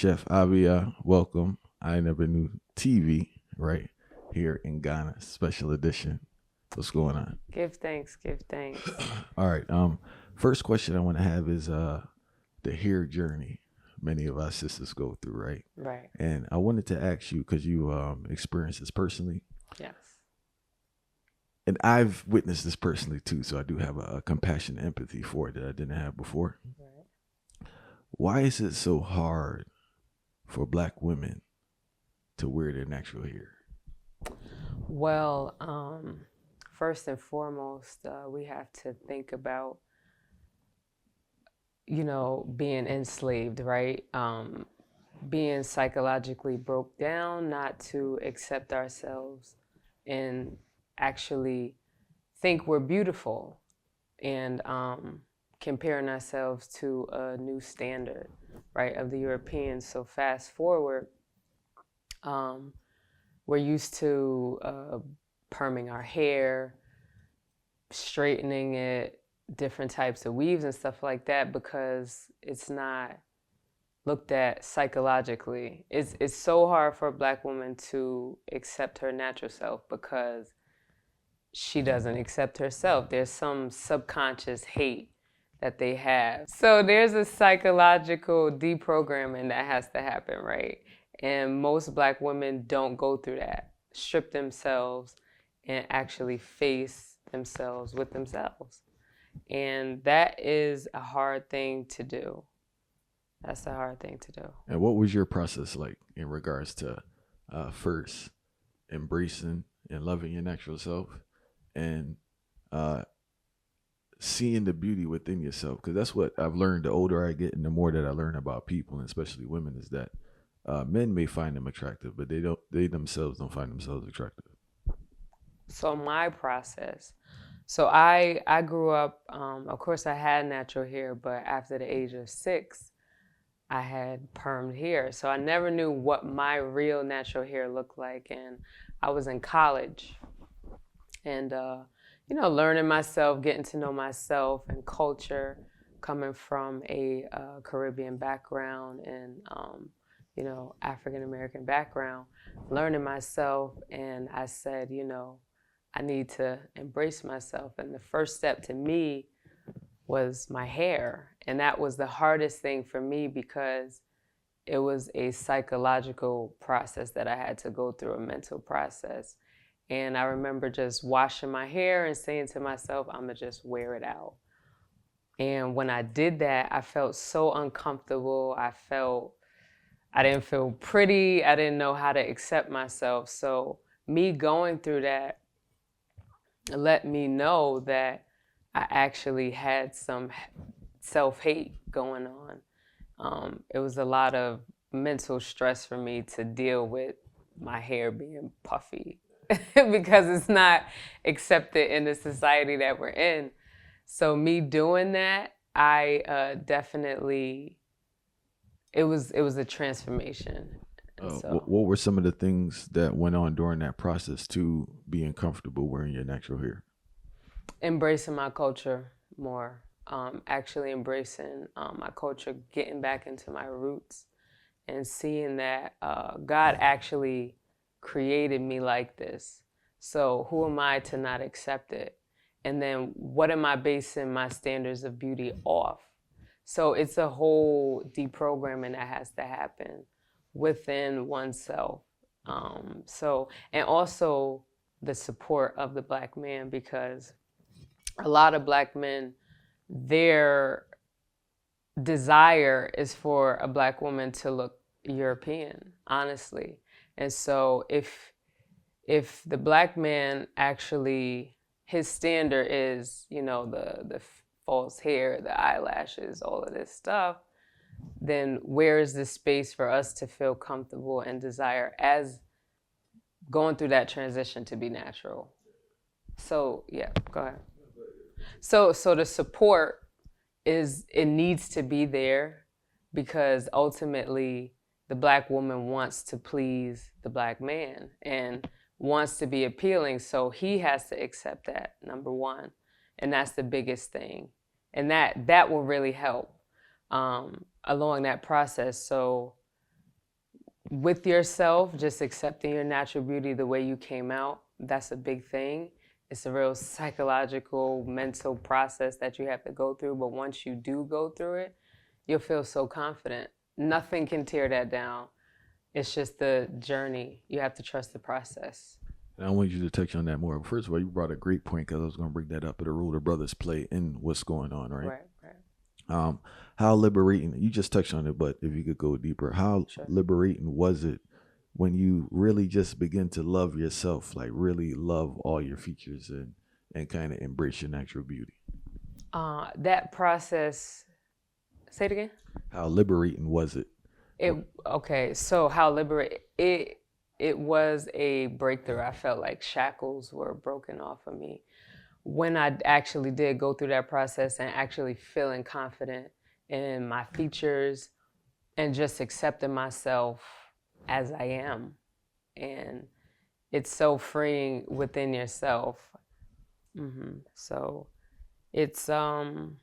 Chef Aviyah, welcome. I never knew TV right here in Ghana, special edition. What's going on? Give thanks, give thanks. All right. First question I want to have is the hair journey many of our sisters go through, right? Right. And I wanted to ask you because you experienced this personally. Yes. And I've witnessed this personally too, so I do have a compassion and empathy for it that I didn't have before. Right. Why is it so hard for Black women to wear their natural hair? Well, first and foremost, we have to think about, being enslaved, right? Being psychologically broke down, not to accept ourselves and actually think we're beautiful, and comparing ourselves to a new standard, right, of the Europeans. So fast forward, we're used to perming our hair, straightening it, different types of weaves and stuff like that, because it's not looked at psychologically. It's so hard for a Black woman to accept her natural self because she doesn't accept herself. There's some subconscious hate that they have. So there's a psychological deprogramming that has to happen, right? And most Black women don't go through that, strip themselves and actually face themselves with themselves. And that is a hard thing to do. That's a hard thing to do. And what was your process like in regards to first embracing and loving your natural self and seeing the beauty within yourself? Because that's what I've learned the older I get and the more that I learn about people, and especially women, is that men may find them attractive, but they themselves don't find themselves attractive. So my process. So I grew up, of course I had natural hair, but after the age of 6, I had permed hair. So I never knew what my real natural hair looked like. And I was in college and, learning myself, getting to know myself and culture, coming from a Caribbean background and, African-American background, learning myself. And I said, I need to embrace myself. And the first step to me was my hair. And that was the hardest thing for me because it was a psychological process that I had to go through, a mental process. And I remember just washing my hair and saying to myself, I'm gonna just wear it out. And when I did that, I felt so uncomfortable. I didn't feel pretty. I didn't know how to accept myself. So me going through that let me know that I actually had some self-hate going on. It was a lot of mental stress for me to deal with my hair being puffy because it's not accepted in the society that we're in. So me doing that, I definitely, it was a transformation. What were some of the things that went on during that process to being comfortable wearing your natural hair? Embracing my culture more, actually embracing my culture, getting back into my roots and seeing that God actually created me like this. So who am I to not accept it? And then what am I basing my standards of beauty off? So it's a whole deprogramming that has to happen within oneself. And also the support of the Black man, because a lot of Black men, their desire is for a Black woman to look European, honestly. And so if the Black man actually, his standard is, the false hair, the eyelashes, all of this stuff, then where is the space for us to feel comfortable and desire as going through that transition to be natural? So yeah, go ahead. So the support it needs to be there because ultimately the Black woman wants to please the Black man and wants to be appealing. So he has to accept that, number one. And that's the biggest thing. And that will really help along that process. So with yourself, just accepting your natural beauty the way you came out, that's a big thing. It's a real psychological, mental process that you have to go through. But once you do go through it, you'll feel so confident. Nothing can tear that down. It's just the journey. You have to trust the process. And I want you to touch on that more. First of all, you brought a great point because I was going to bring that up. But the role the brothers play in what's going on, right? Right, right. How liberating, you just touched on it, but if you could go deeper, how Sure. liberating was it when you really just begin to love yourself, like really love all your features and kind of embrace your natural beauty? That process, say it again. How liberating was it? Okay, so how liberate it was a breakthrough. I felt like shackles were broken off of me when I actually did go through that process and actually feeling confident in my features and just accepting myself as I am. And it's so freeing within yourself. So it's what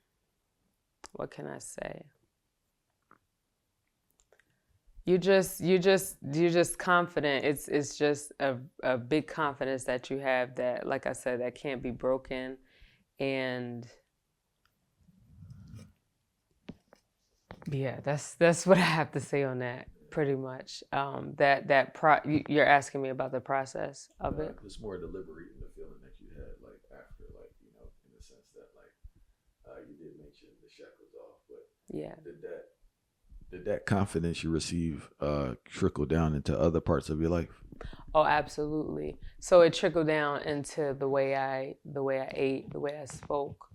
can I say? You're just confident. It's just a big confidence that you have that, like I said, that can't be broken. And yeah, that's what I have to say on that, pretty much. You're asking me about the process of it. It's more the liberating the feeling that you had, like after, like in the sense that you did mention the shackles off, but Yeah. did that confidence you receive trickle down into other parts of your life? Oh, absolutely. So it trickled down into the way I ate, the way I spoke,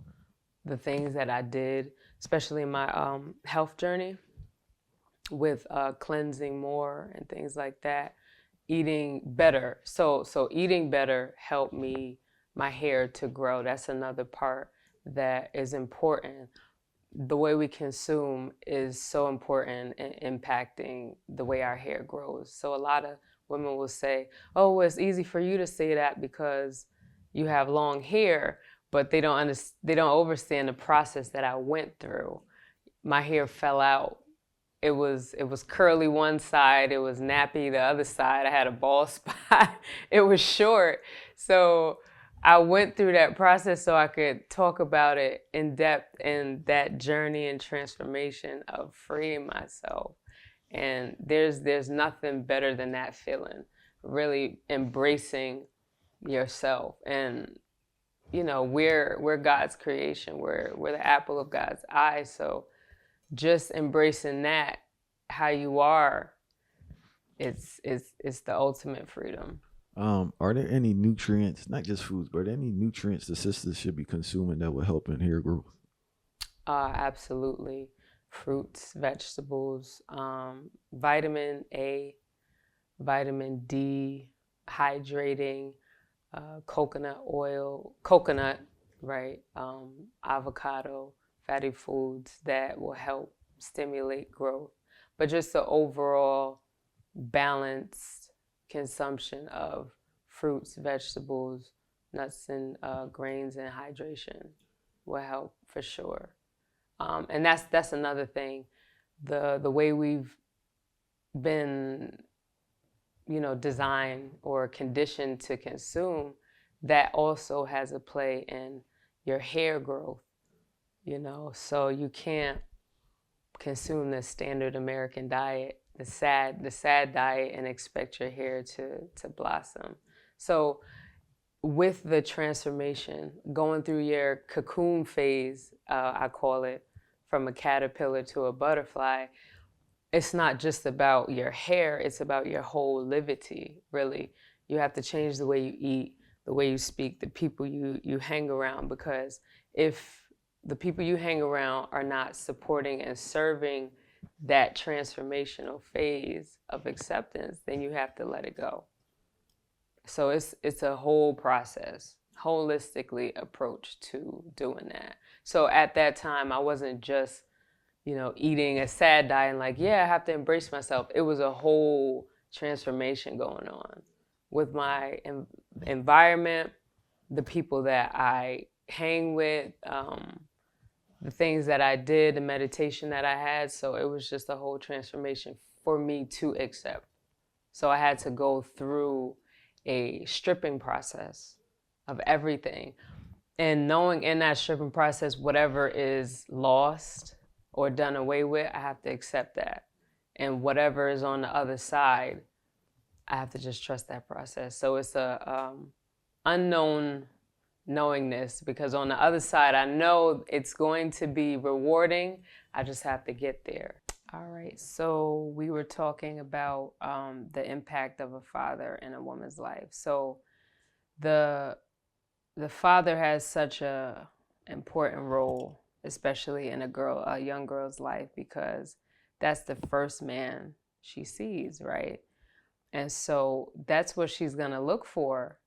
the things that I did, especially in my health journey with cleansing more and things like that. Eating better. So eating better helped my hair to grow. That's another part that is important. The way we consume is so important in impacting the way our hair grows. So a lot of women will say, "Oh, well, it's easy for you to say that because you have long hair," but they don't understand the process that I went through. My hair fell out. It was curly one side, it was nappy the other side. I had a bald spot. It was short. So I went through that process so I could talk about it in depth and that journey and transformation of freeing myself. And there's nothing better than that feeling, really embracing yourself. And we're God's creation. We're the apple of God's eye. So just embracing that, how you are, it's the ultimate freedom. Are there any nutrients, not just foods, but any nutrients the sisters should be consuming that will help in hair growth? Absolutely. Fruits, vegetables, vitamin A, vitamin D, hydrating, coconut, right? Avocado, fatty foods that will help stimulate growth. But just the overall balanced consumption of fruits, vegetables, nuts, and grains, and hydration will help for sure. And that's another thing. The way we've been, designed or conditioned to consume, that also has a play in your hair growth. So you can't consume the standard American diet, the sad diet, and expect your hair to blossom. So with the transformation, going through your cocoon phase, I call it, from a caterpillar to a butterfly, it's not just about your hair, it's about your whole livity, really. You have to change the way you eat, the way you speak, the people you hang around, because if the people you hang around are not supporting and serving that transformational phase of acceptance, then you have to let it go. So it's a whole process, holistically approach to doing that. So at that time, I wasn't just, eating a sad diet and like, yeah, I have to embrace myself. It was a whole transformation going on with my environment, the people that I hang with, the things that I did, the meditation that I had. So it was just a whole transformation for me to accept. So I had to go through a stripping process of everything. And knowing in that stripping process, whatever is lost or done away with, I have to accept that. And whatever is on the other side, I have to just trust that process. So it's a unknown knowingness, because on the other side, I know it's going to be rewarding. I just have to get there. All right, so we were talking about the impact of a father in a woman's life. So the father has such a important role, especially in a young girl's life, because that's the first man she sees, right? And so that's what she's gonna look for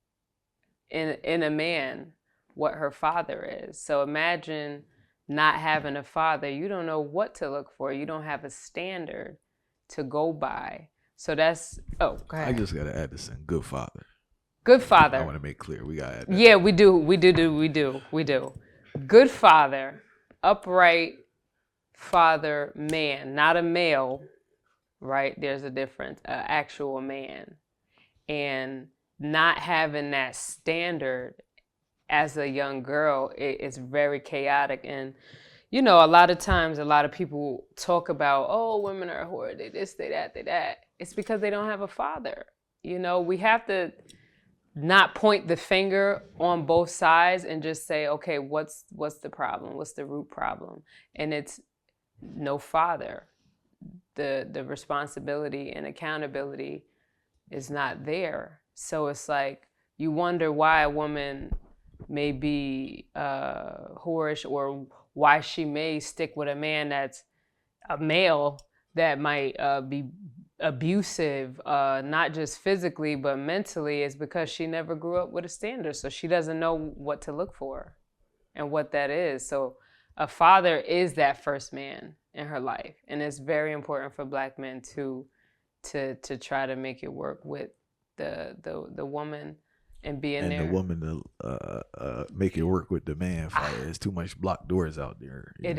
in a man, what her father is. So imagine not having a father. You don't know what to look for. You don't have a standard to go by. So that's, oh, go ahead. I just gotta add this in. Good father. Good father. I want to make clear. We gotta add that. Yeah, we do. Good father, upright father, man, not a male, right? There's a difference, actual man. And not having that standard as a young girl, it's very chaotic. And, you know, a lot of times, a lot of people talk about, oh, women are whore, they this, they that, they that. It's because they don't have a father. You know, we have to not point the finger on both sides and just say, okay, what's the problem? What's the root problem? And it's no father. The responsibility and accountability is not there. So it's like, you wonder why a woman may be whorish, or why she may stick with a man that's a male that might be abusive, not just physically, but mentally, is because she never grew up with a standard. So she doesn't know what to look for and what that is. So a father is that first man in her life. And it's very important for Black men to try to make it work with the woman and being and there. the woman to make it work with the man. There's too much blocked doors out there. It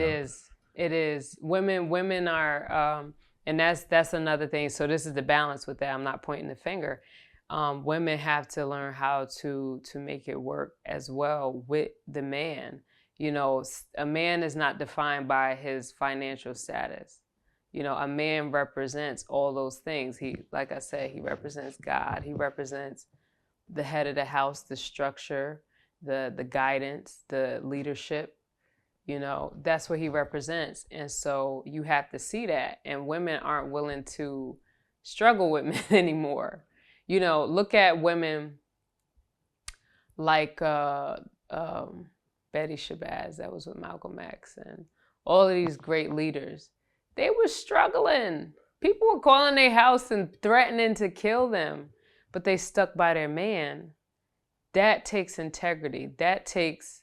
is. Women are, and that's another thing. So this is the balance with that. I'm not pointing the finger. Women have to learn how to make it work as well with the man. You know, a man is not defined by his financial status. You know, a man represents all those things. He, like I said, he represents God. He represents the head of the house, the structure, the guidance, the leadership. You know, that's what he represents. And so you have to see that. And women aren't willing to struggle with men anymore. You know, look at women like Betty Shabazz, that was with Malcolm X, and all of these great leaders. They were struggling. People were calling their house and threatening to kill them, but they stuck by their man. That takes integrity. That takes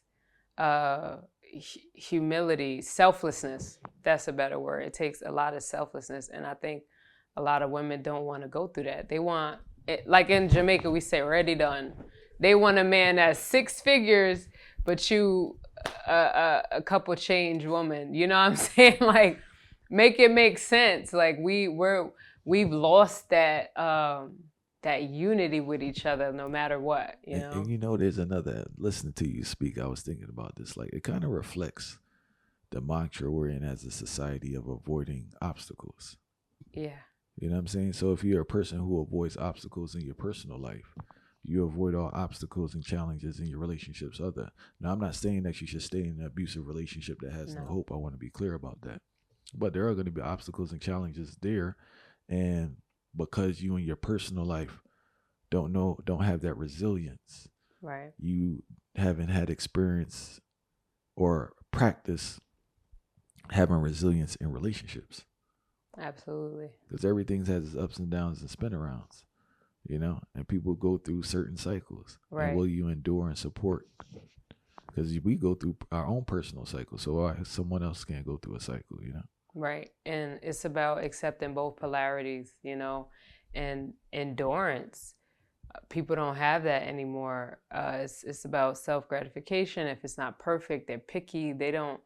humility, selflessness. That's a better word. It takes a lot of selflessness. And I think a lot of women don't want to go through that. They want, like in Jamaica, we say ready done. They want a man that's 6 figures, but you a couple change woman. You know what I'm saying? Like, make it make sense. Like we've lost that that unity with each other, no matter what. You know. And you know, there's another. Listening to you speak, I was thinking about this. Like, it kind of reflects the mantra we're in as a society of avoiding obstacles. Yeah. You know what I'm saying? So if you're a person who avoids obstacles in your personal life, you avoid all obstacles and challenges in your relationships. Now, I'm not saying that you should stay in an abusive relationship that has no hope. I want to be clear about that. But there are going to be obstacles and challenges there. And because you in your personal life don't have that resilience, right? You haven't had experience or practice having resilience in relationships. Absolutely. Because everything has its ups and downs and spin arounds, you know, and people go through certain cycles. Right. And will you endure and support? Because we go through our own personal cycle, so someone else can't go through a cycle, you know? Right. And it's about accepting both polarities, you know, and endurance. People don't have that anymore. It's about self-gratification. If it's not perfect, they're picky. They don't,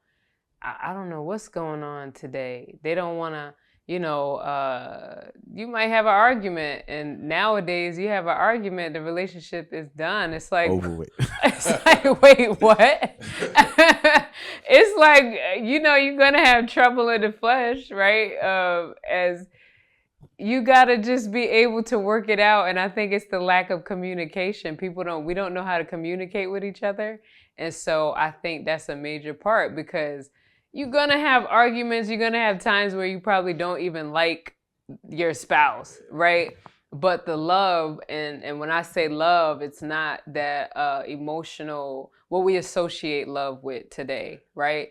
I don't know what's going on today. They don't want to, you might have an argument, and nowadays you have an argument, the relationship is done. It's like, over with. It's like, wait, what? It's like, you're gonna have trouble in the flesh, right? As you gotta just be able to work it out, and I think it's the lack of communication. We don't know how to communicate with each other, and so I think that's a major part, because you're gonna have arguments. You're gonna have times where you probably don't even like your spouse, right? But the love, and when I say love, it's not that emotional, what we associate love with today, right?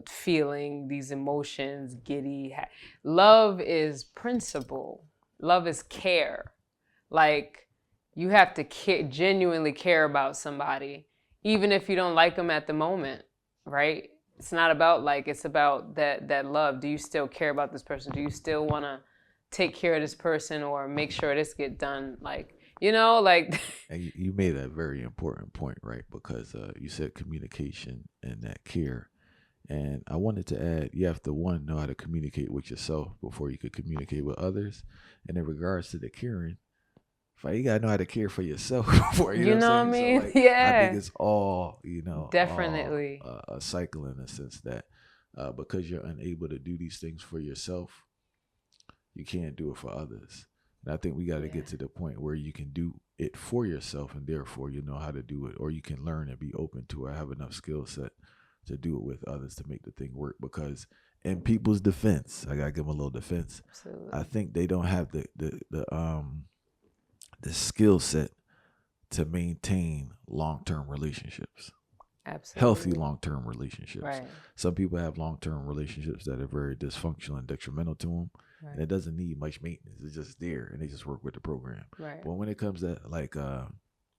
Feeling these emotions, giddy. Love is principle. Love is care. Like, you have to genuinely care about somebody, even if you don't like them at the moment, right? It's not about it's about that love. Do you still care about this person? Do you still want to take care of this person, or make sure this get done? And you made a very important point, right? Because you said communication and that care. And I wanted to add, you have to, one, know how to communicate with yourself before you could communicate with others. And in regards to the caring, you gotta know how to care for yourself before you know what I mean. So, yeah, I think it's all definitely a cycle, in a sense that because you're unable to do these things for yourself, you can't do it for others. And I think we got to get to the point where you can do it for yourself, and therefore you know how to do it, or you can learn and be open to it, have enough skill set to do it with others to make the thing work. Because in people's defense, I gotta give them a little defense. Absolutely. I think they don't have the skill set to maintain long-term relationships. Absolutely. Healthy long-term relationships. Right. Some people have long-term relationships that are very dysfunctional and detrimental to them. Right. And it doesn't need much maintenance. It's just there, and they just work with the program. Right. But when it comes to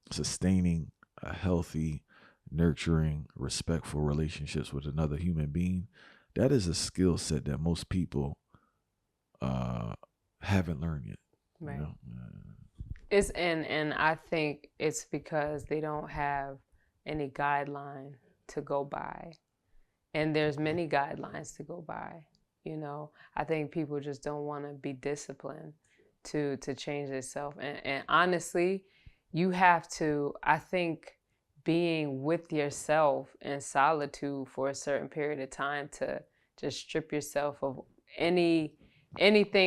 sustaining a healthy, nurturing, respectful relationships with another human being, that is a skill set that most people haven't learned yet. Right. It's and I think it's because they don't have any guideline to go by, and there's many guidelines to go by. I think people just don't want to be disciplined to change themselves. And honestly, you have to, I think, being with yourself in solitude for a certain period of time to just strip yourself of anything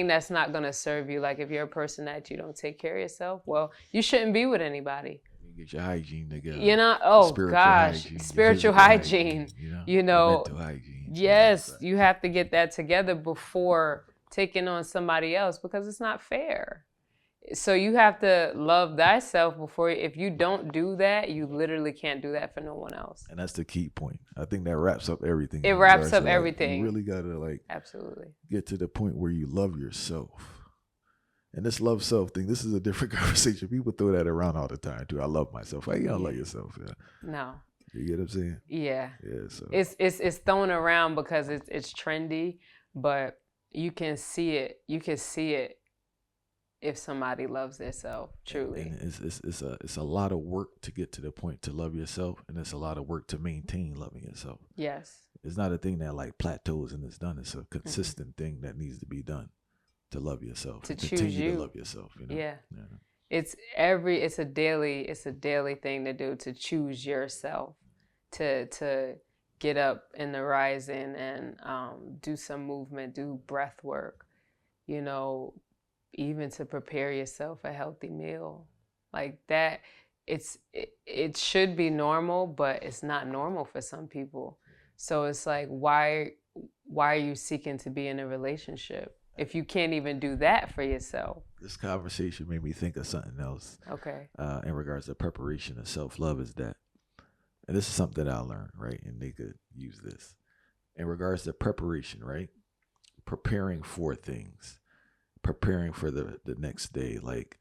that's not going to serve you. Like, if you're a person that you don't take care of yourself, well, you shouldn't be with anybody. Get your hygiene together. Spiritual hygiene. Mental hygiene. Yes, you have to get that together before taking on somebody else, because it's not fair. So you have to love thyself before. If you don't do that, you literally can't do that for no one else. And that's the key point. I think that wraps up everything. It wraps up everything. You really gotta absolutely get to the point where you love yourself. And this love self thing, this is a different conversation. People throw that around all the time too. I love myself. You don't love yourself. Yeah. No. You get what I'm saying? Yeah. Yeah. So it's thrown around because it's trendy, but you can see it. You can see it if somebody loves themselves truly. And it's a lot of work to get to the point to love yourself, and it's a lot of work to maintain loving yourself. Yes. It's not a thing that plateaus and it's done. It's a consistent thing that needs to be done to love yourself. To choose continue you. to love yourself. Yeah. It's a daily thing to do, to choose yourself, to get up in the rising and do some movement, do breath work, even to prepare yourself a healthy meal. Like that, it should be normal, but it's not normal for some people. So it's like, why are you seeking to be in a relationship if you can't even do that for yourself? This conversation made me think of something else. Okay. In regards to preparation and self-love, is that, and this is something that I learned, right? And they could use this. In regards to preparation, right? Preparing for things. Preparing for the next day. Like,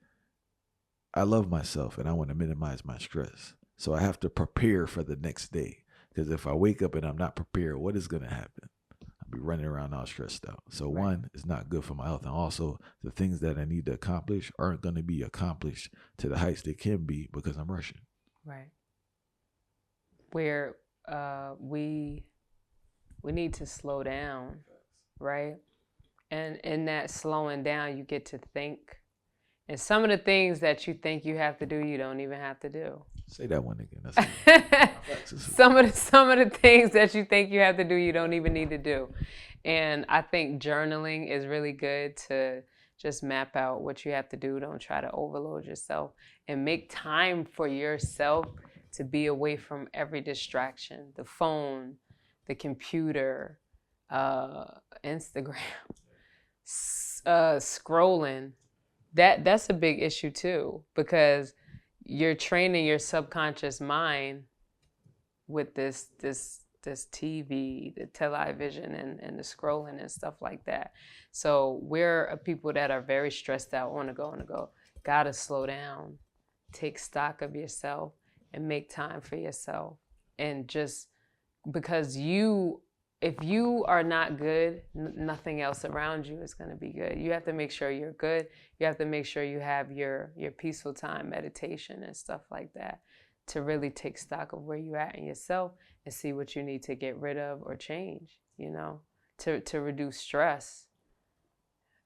I love myself and I want to minimize my stress. So I have to prepare for the next day. Because if I wake up and I'm not prepared, what is going to happen? I'll be running around all stressed out. So one, it's not good for my health. And also, the things that I need to accomplish aren't going to be accomplished to the heights they can be because I'm rushing. Right. Where we need to slow down, right? And in that slowing down, you get to think. And some of the things that you think you have to do, you don't even have to do. Say that one again. Some of the things that you think you have to do, you don't even need to do. And I think journaling is really good to just map out what you have to do. Don't try to overload yourself, and make time for yourself to be away from every distraction, the phone, the computer, Instagram, scrolling. That's a big issue too, because you're training your subconscious mind with this TV, the television, and the scrolling and stuff like that. So we're a people that are very stressed out, on the go. Gotta slow down, take stock of yourself, and make time for yourself. And just because if you are not good, nothing else around you is going to be good. You have to make sure you're good. You have to make sure you have your peaceful time, meditation and stuff like that, to really take stock of where you're at in yourself and see what you need to get rid of or change, to reduce stress.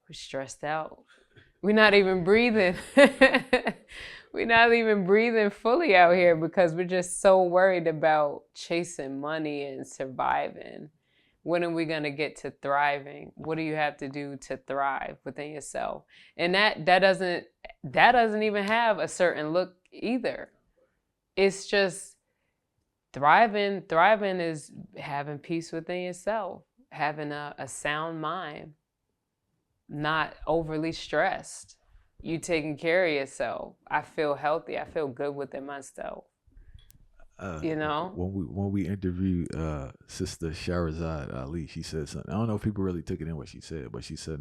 We're stressed out. We're not even breathing. We're not even breathing fully out here because we're just so worried about chasing money and surviving. When are we going to get to thriving? What do you have to do to thrive within yourself? And that doesn't even have a certain look either. It's just thriving. Thriving is having peace within yourself, having a sound mind, not overly stressed. You taking care of yourself. I feel healthy. I feel good within myself. When we interviewed Sister Shahrazad Ali, she said something. I don't know if people really took it in what she said, but she said,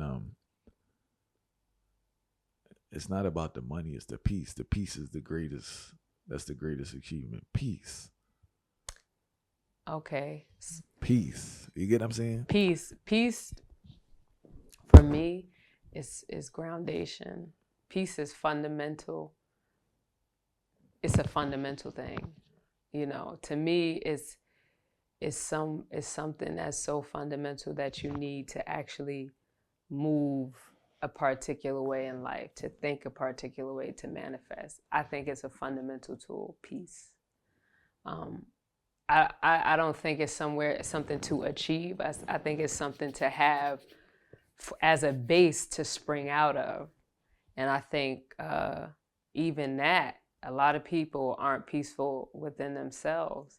it's not about the money, it's the peace. The peace is the greatest. That's the greatest achievement. Peace. Okay. Peace. You get what I'm saying? Peace. Peace for me is groundation. Peace is fundamental. It's a fundamental thing. To me, it's something that's so fundamental that you need to actually move a particular way in life, to think a particular way, to manifest. I think it's a fundamental tool, peace. I don't think it's something to achieve. I think it's something to have as a base to spring out of. And I think even that, a lot of people aren't peaceful within themselves.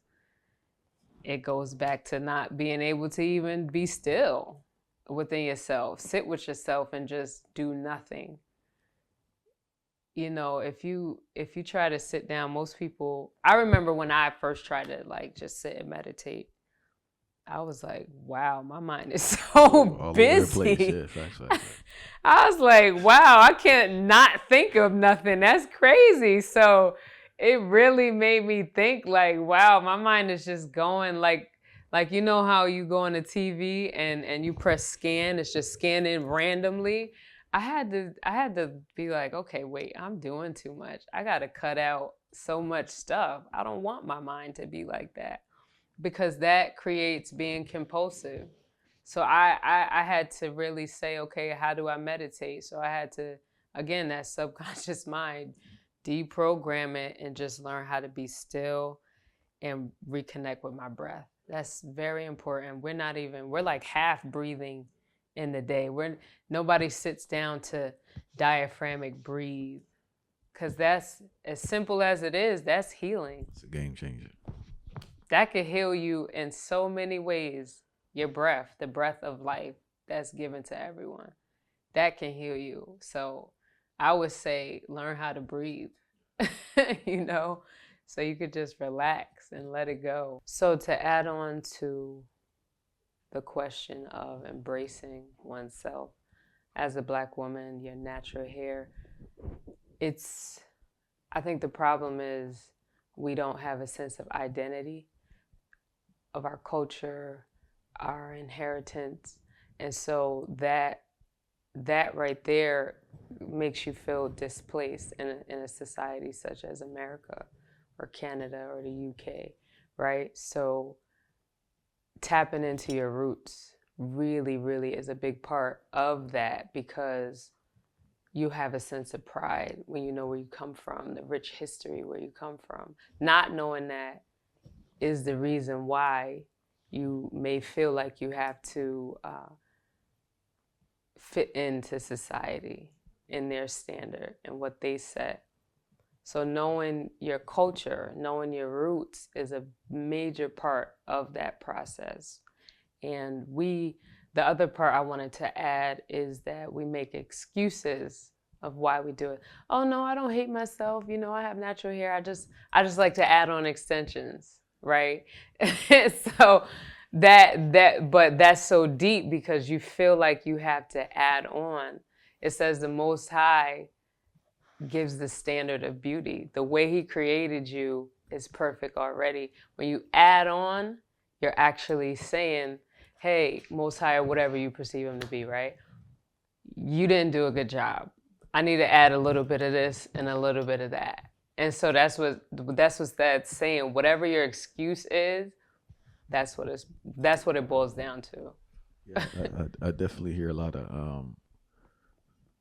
It goes back to not being able to even be still within yourself. Sit with yourself and just do nothing. If you try to sit down, most people, I remember when I first tried to just sit and meditate, I was like, wow, my mind is so busy. Yeah, facts. I was like, wow, I can't not think of nothing. That's crazy. So it really made me think wow, my mind is just going like how you go on the TV and you press scan, it's just scanning randomly. I had to be like, okay, wait, I'm doing too much. I got to cut out so much stuff. I don't want my mind to be like that, because that creates being compulsive. So I had to really say, okay, how do I meditate? So I had to, again, that subconscious mind, deprogram it and just learn how to be still and reconnect with my breath. That's very important. We're like half breathing in the day. Nobody sits down to diaphragmic breathe, because that's, as simple as it is, that's healing. It's a game changer. That could heal you in so many ways. Your breath, the breath of life that's given to everyone, that can heal you. So I would say learn how to breathe, so you could just relax and let it go. So to add on to the question of embracing oneself, as a Black woman, your natural hair, I think the problem is we don't have a sense of identity of our culture, our inheritance. And so that right there makes you feel displaced in a society such as America or Canada or the UK, right? So tapping into your roots, really, really is a big part of that, because you have a sense of pride when you know where you come from, the rich history where you come from. Not knowing that is the reason why you may feel like you have to fit into society in their standard and what they set. So knowing your culture, knowing your roots is a major part of that process. And the other part I wanted to add is that we make excuses of why we do it. Oh no, I don't hate myself. You know, I have natural hair. I just like to add on extensions, right? So but that's so deep, because you feel like you have to add on. It says the Most High gives the standard of beauty. The way he created you is perfect already. When you add on, you're actually saying, hey, Most High, or whatever you perceive him to be, right? You didn't do a good job. I need to add a little bit of this and a little bit of that. And so that's what that's saying. Whatever your excuse is, that's what it boils down to. Yeah, I definitely hear a lot of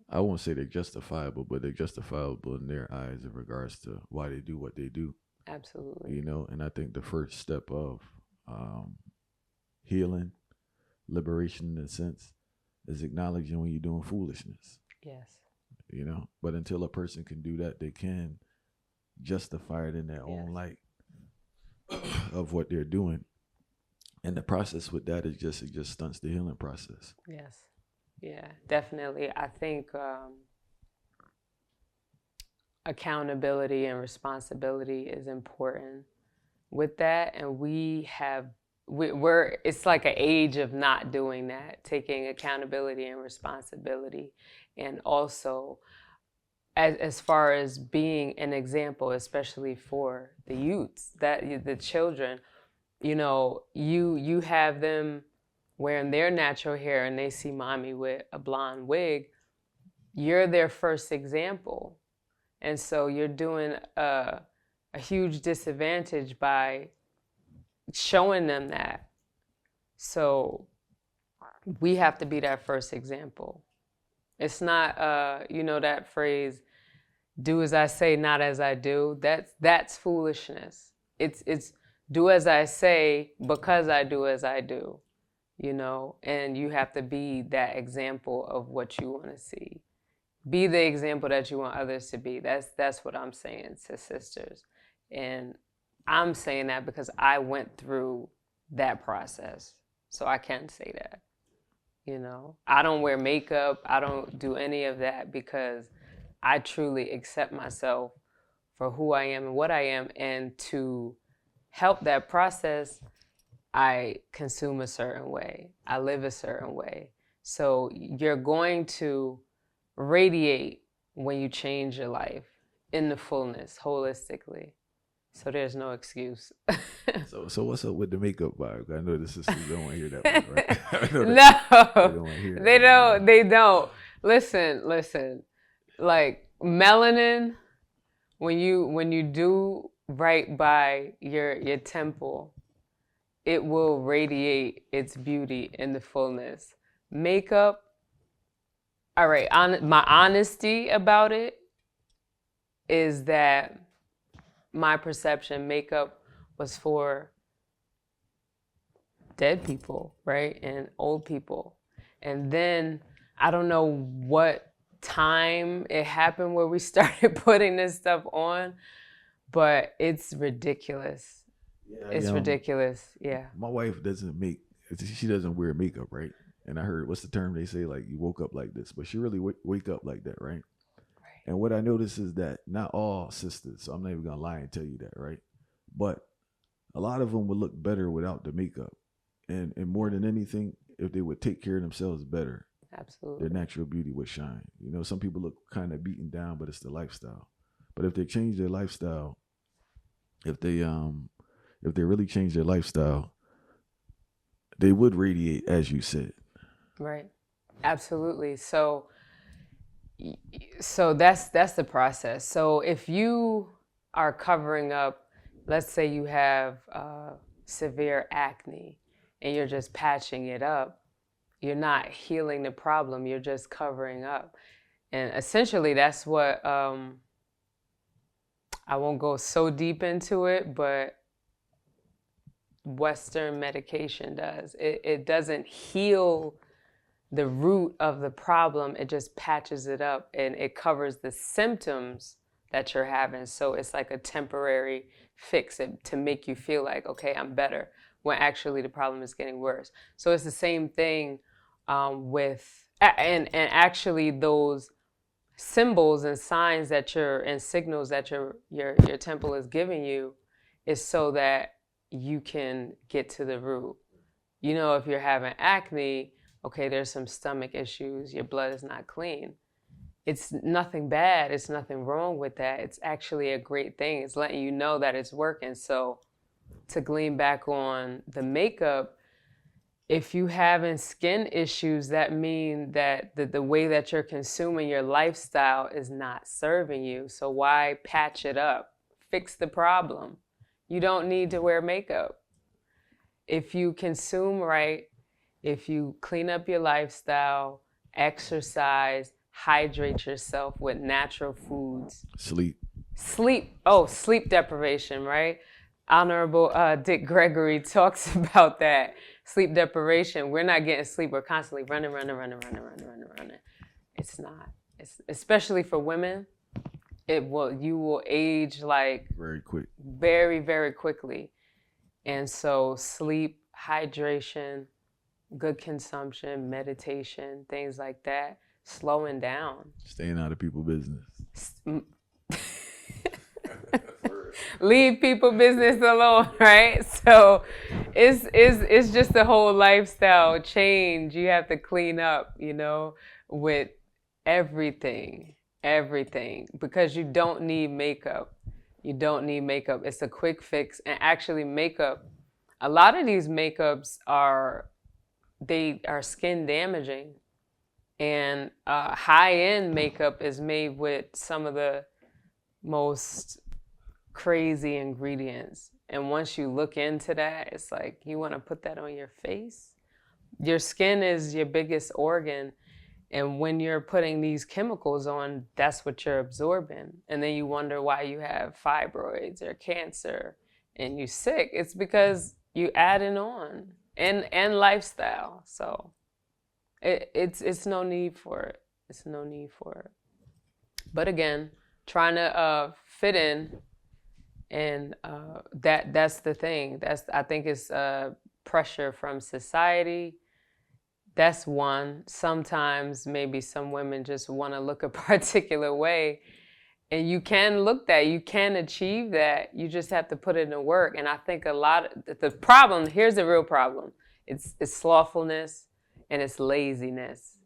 I won't say they're justifiable, but they're justifiable in their eyes in regards to why they do what they do. Absolutely. You know, and I think the first step of healing, liberation in a sense, is acknowledging when you're doing foolishness. Yes. You know, but until a person can do that, they can justify it in their own light of what they're doing. And the process with that is it just stunts the healing process. Yes. Yeah, definitely. I think accountability and responsibility is important with that. And we're it's like an age of not doing that, taking accountability and responsibility. And also, as far as being an example, especially for the youths, the children, you know, you have them wearing their natural hair and they see mommy with a blonde wig. You're their first example. And so you're doing a huge disadvantage by showing them that. So we have to be that first example. It's not, you know, that phrase, do as I say, not as I do. That's foolishness. It's do as I say because I do as I do, you know, and you have to be that example of what you want to see. Be the example that you want others to be. That's what I'm saying to sisters. And I'm saying that because I went through that process. So I can say that, you know. I don't wear makeup. I don't do any of that because I truly accept myself for who I am and what I am. And to help that process, I consume a certain way. I live a certain way. So you're going to radiate when you change your life in the fullness, holistically. So there's no excuse. So what's up with the makeup vibe? I know the sisters don't want to hear that one, right? No, they don't want to hear that. They don't. Listen. Like melanin, when you do right by your temple, it will radiate its beauty in the fullness. Makeup, all right, my honesty about it is that my perception, makeup was for dead people, right? And old people. And then I don't know what time it happened where we started putting this stuff on, but it's ridiculous. Yeah, it's ridiculous. Yeah. My wife she doesn't wear makeup, right? And I heard, what's the term they say, like you woke up like this, but she really wake up like that, right? And what I notice is that not all sisters, so I'm not even gonna lie and tell you that, right? But a lot of them would look better without the makeup, and more than anything, if they would take care of themselves better, absolutely, their natural beauty would shine. You know, some people look kind of beaten down, but it's the lifestyle. But if they change their lifestyle, if they really change their lifestyle, they would radiate, as you said. Right. Absolutely. So that's the process. So if you are covering up, let's say you have severe acne and you're just patching it up, you're not healing the problem, you're just covering up. And essentially that's what, I won't go so deep into it, but Western medication does. It doesn't heal the root of the problem, it just patches it up and it covers the symptoms that you're having. So it's like a temporary fix to make you feel like, okay, I'm better, when actually the problem is getting worse. So it's the same thing and actually those symbols and signs that and signals that your temple is giving you is so that you can get to the root. You know, if you're having acne, okay, there's some stomach issues, your blood is not clean. It's nothing bad, it's nothing wrong with that. It's actually a great thing. It's letting you know that it's working. So to glean back on the makeup, if you having skin issues, that mean that the way that you're consuming your lifestyle is not serving you. So why patch it up? Fix the problem. You don't need to wear makeup. If you consume right, if you clean up your lifestyle, exercise, hydrate yourself with natural foods. Sleep. Sleep deprivation, right? Honorable Dick Gregory talks about that. Sleep deprivation. We're not getting sleep. We're constantly running. It's not. It's, especially for women, you will age like very quick. Very, very quickly. And so sleep, hydration, good consumption, meditation, things like that, slowing down. Staying out of people's business. Leave people business alone, right? So it's just a whole lifestyle change. You have to clean up, you know, with everything, because you don't need makeup. You don't need makeup. It's a quick fix. And actually makeup, a lot of these makeups are skin damaging. And high-end makeup is made with some of the most crazy ingredients. And once you look into that, it's like, you want to put that on your face? Your skin is your biggest organ. And when you're putting these chemicals on, that's what you're absorbing. And then you wonder why you have fibroids or cancer and you're sick. It's because you adding on and lifestyle. So it's no need for it. It's no need for it. But again, trying to fit in, and that's the thing. I think it's pressure from society. That's one. Sometimes maybe some women just want to look a particular way, and you can look that. You can achieve that. You just have to put it in work. And I think a lot of the problem, here's the real problem. It's slothfulness and it's laziness.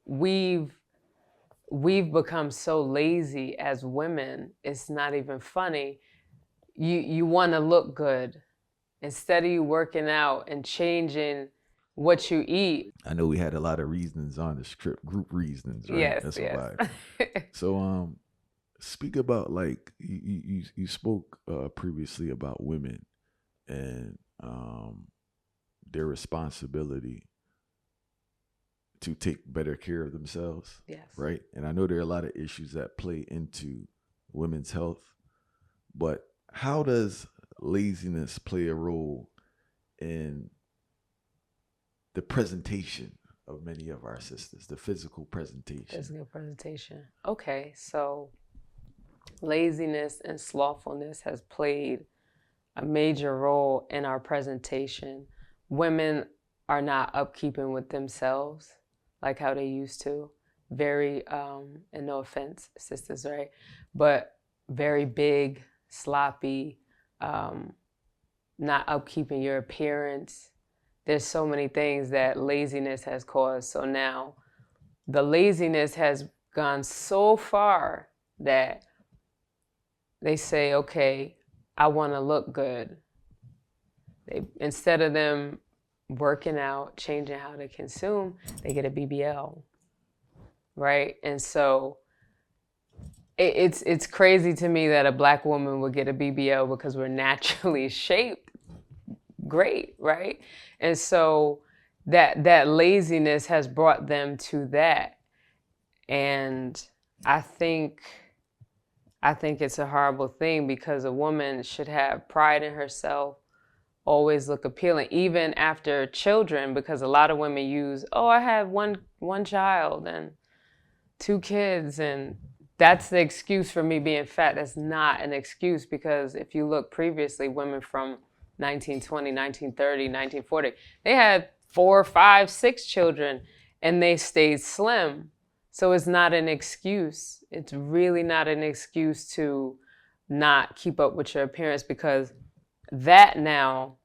We've become so lazy as women. It's not even funny. You want to look good. Instead of you working out and changing what you eat. I know we had a lot of reasons on the script, group reasons, right? Yes, That's yes. why. So speak about, like, you spoke previously about women and their responsibility to take better care of themselves. Yes. Right? And I know there are a lot of issues that play into women's health, but how does laziness play a role in the presentation of many of our sisters, the physical presentation? Physical presentation. Okay, so laziness and slothfulness has played a major role in our presentation. Women are not upkeeping with themselves like how they used to. Very, and no offense, sisters, right? But very big, sloppy, not upkeeping your appearance. There's so many things that laziness has caused. So now the laziness has gone so far that they say, okay, I want to look good. Instead of them working out, changing how they consume, they get a BBL, right? And so it's crazy to me that a Black woman would get a BBL because we're naturally shaped great, right? And so that laziness has brought them to that. And I think it's a horrible thing, because a woman should have pride in herself, always look appealing, even after children, because a lot of women use, oh, I have one child and 2 kids, and that's the excuse for me being fat. That's not an excuse, because if you look previously, women from 1920, 1930, 1940, they had 4, 5, 6 children and they stayed slim. So it's not an excuse. It's really not an excuse to not keep up with your appearance, because that now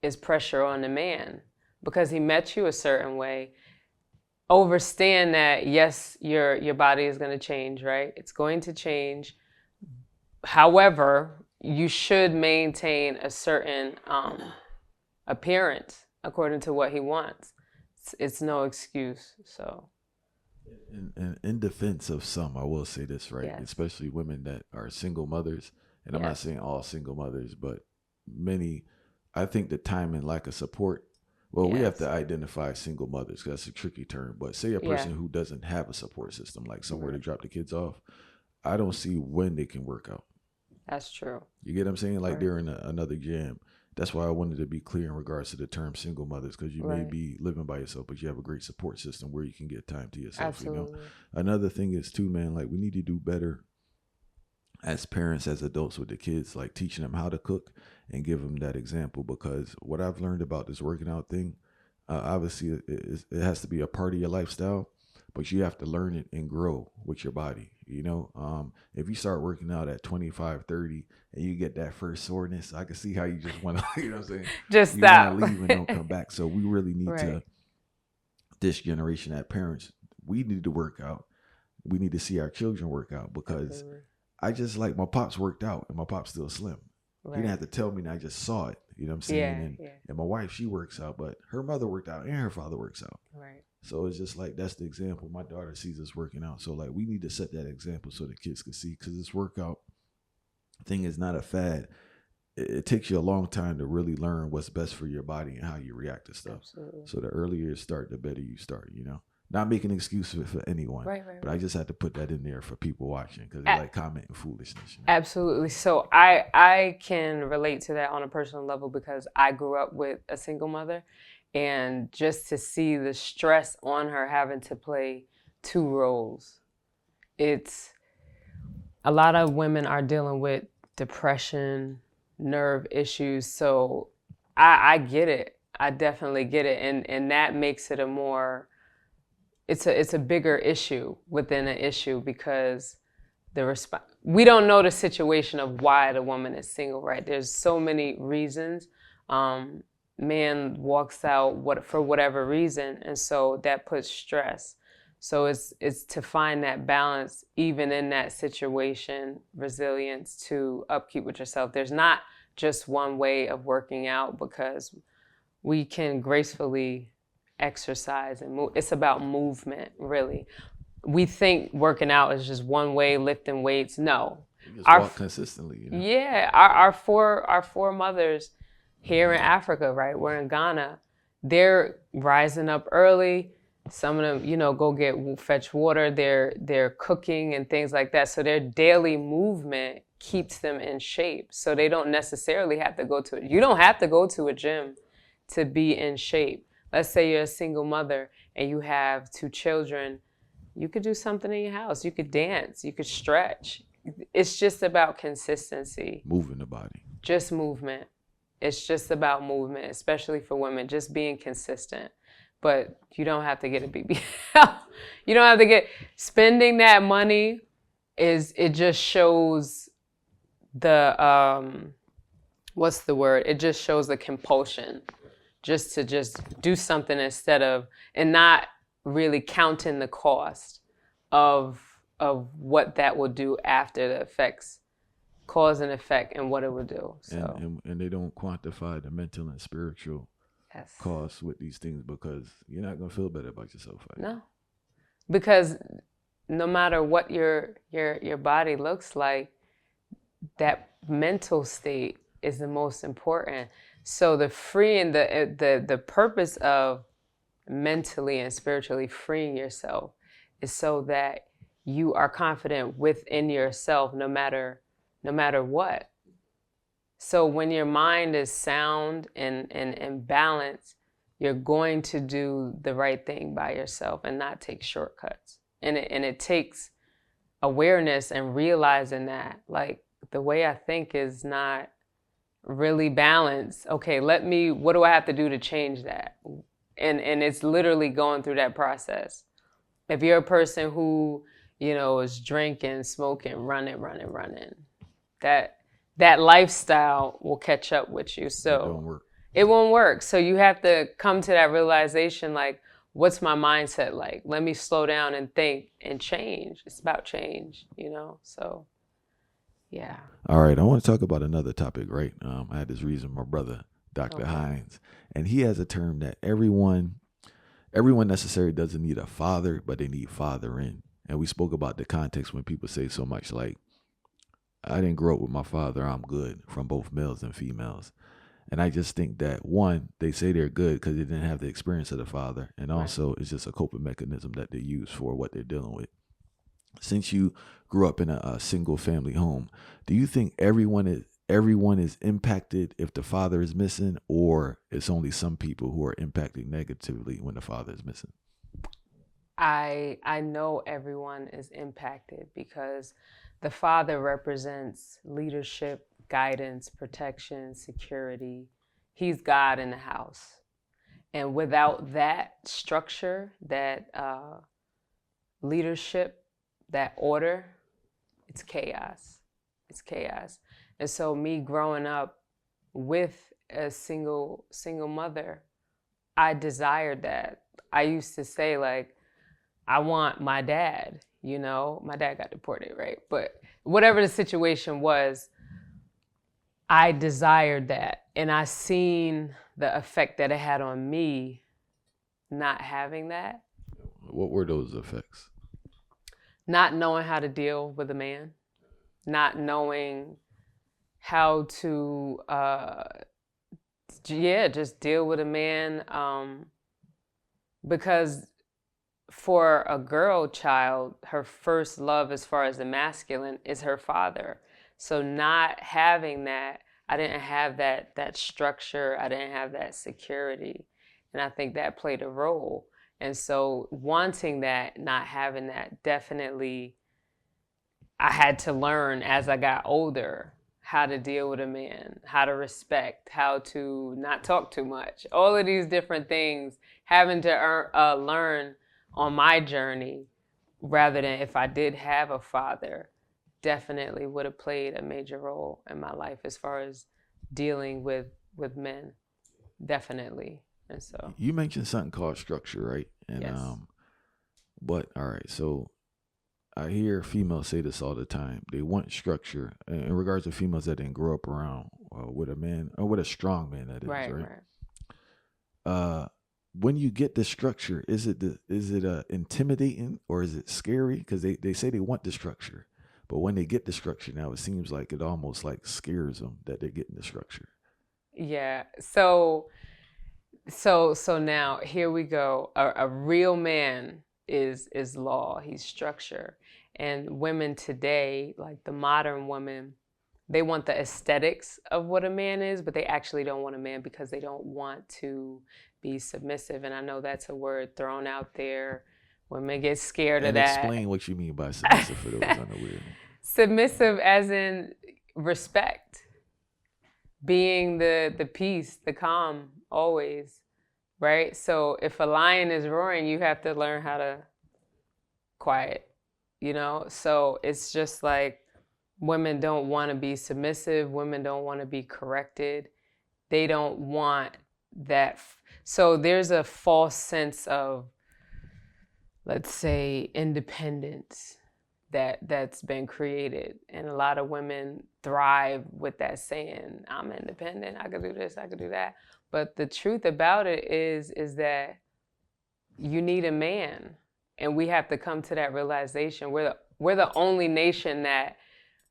is pressure on the man, because he met you a certain way. Understand that, yes, your body is going to change, right? It's going to change. However, you should maintain a certain appearance according to what he wants. It's no excuse. So, in defense of some, I will say this, right? Yes. Especially women that are single mothers, and I'm not saying all single mothers, but many. I think the time and lack of support. Well, we have to identify single mothers, because that's a tricky term. But say a person who doesn't have a support system, like somewhere to drop the kids off, I don't see when they can work out. That's true. You get what I'm saying? Like they're in another jam. That's why I wanted to be clear in regards to the term single mothers, because you may be living by yourself, but you have a great support system where you can get time to yourself. Absolutely. You know, another thing is too, man, like we need to do better as parents, as adults with the kids, like teaching them how to cook and give them that example. Because what I've learned about this working out thing, obviously it has to be a part of your lifestyle, but you have to learn it and grow with your body. You know, if you start working out at 25, 30 and you get that first soreness, I can see how you just want to, you know what I'm saying? Just you stop. Leave and don't come back. So we really need to, this generation as parents, we need to work out. We need to see our children work out, because I just like my pops worked out and my pop's still slim. He didn't have to tell me, and I just saw it. You know what I'm saying? And my wife, she works out, but her mother worked out and her father works out. Right. So it's just like, that's the example. My daughter sees us working out. So like we need to set that example so the kids can see, because this workout thing is not a fad. It takes you a long time to really learn what's best for your body and how you react to stuff. Absolutely. So the earlier you start, the better you start, you know? Not making excuses for anyone, but I just had to put that in there for people watching, because they like commenting foolishness. You know? Absolutely. So I can relate to that on a personal level, because I grew up with a single mother, and just to see the stress on her having to play 2 roles. It's a lot of women are dealing with depression, nerve issues. So I get it. I definitely get it. And that makes it it's a bigger issue within an issue, because we don't know the situation of why the woman is single, right? There's so many reasons. Man walks out for whatever reason, and so that puts stress. So it's to find that balance, even in that situation, resilience to upkeep with yourself. There's not just one way of working out, because we can gracefully exercise and move. It's about movement, really. We think working out is just one way, lifting weights. No. You just walk consistently. You know? Yeah. Our four mothers here in Africa, right? We're in Ghana. They're rising up early. Some of them, go fetch water. They're cooking and things like that. So their daily movement keeps them in shape. So they don't necessarily have to you don't have to go to a gym to be in shape. Let's say you're a single mother and you have 2 children. You could do something in your house. You could dance. You could stretch. It's just about consistency. Moving the body. Just movement. It's just about movement, especially for women, just being consistent. But you don't have to get a BBL. You don't have to spending that money it just shows the, what's the word? It just shows the compulsion. Just to do something and not really counting the cost of what that will do after the effects, cause and effect, and what it will do. So. And they don't quantify the mental and spiritual costs with these things, because you're not gonna feel better about yourself. Right? No, because no matter what your body looks like, that mental state is the most important. So the purpose of mentally and spiritually freeing yourself is so that you are confident within yourself no matter what. So when your mind is sound and balanced, you're going to do the right thing by yourself and not take shortcuts. And it takes awareness and realizing that, like, the way I think is not really balanced. Okay, what do I have to do to change that? And it's literally going through that process. If you're a person who, is drinking, smoking, running, that lifestyle will catch up with you. So it won't work. So you have to come to that realization, like, what's my mindset like? Let me slow down and think and change. It's about change, so yeah. All right, I want to talk about another topic, right? I had this reason, my brother, Dr. Hines, and he has a term that everyone necessarily doesn't need a father, but they need fathering. And we spoke about the context when people say so much like, I didn't grow up with my father, I'm good, from both males and females. And I just think that, one, they say they're good because they didn't have the experience of the father. And also it's just a coping mechanism that they use for what they're dealing with. Since you grew up in a single family home, do you think everyone is impacted if the father is missing, or it's only some people who are impacted negatively when the father is missing? I know everyone is impacted because the father represents leadership, guidance, protection, security. He's God in the house. And without that structure, that leadership, that order, it's chaos. It's chaos. And so me growing up with a single mother, I desired that. I used to say, like, I want my dad, my dad got deported, right? But whatever the situation was, I desired that. And I seen the effect that it had on me not having that. What were those effects? Not knowing how to deal with a man, not knowing how to, just deal with a man. Because for a girl child, her first love as far as the masculine is her father. So not having that, I didn't have that structure. I didn't have that security. And I think that played a role. And so wanting that, not having that, definitely, I had to learn as I got older how to deal with a man, how to respect, how to not talk too much. All of these different things, having to learn on my journey, rather than if I did have a father, definitely would have played a major role in my life as far as dealing with men, definitely. And so you mentioned something called structure, right? And yes. But all right, so I hear females say this all the time. They want structure in regards to females that didn't grow up around with a man, or with a strong man, that is, right? When you get the structure, is it intimidating or is it scary? Because they say they want the structure, but when they get the structure now, it seems like it almost like scares them that they're getting the structure. Yeah. So now here we go. A real man is law. He's structure. And women today, like the modern women, they want the aesthetics of what a man is, but they actually don't want a man because they don't want to be submissive. And I know that's a word thrown out there. Women get scared of that. Explain what you mean by submissive for those unaware. Submissive as in respect. Being the peace, the calm, always, right? So if a lion is roaring, you have to learn how to quiet, So it's just like women don't want to be submissive. Women don't want to be corrected. They don't want that. So there's a false sense of, let's say, independence that's been created. And a lot of women thrive with that saying, I'm independent, I could do this, I could do that. But the truth about it is that you need a man. And we have to come to that realization. We're the only nation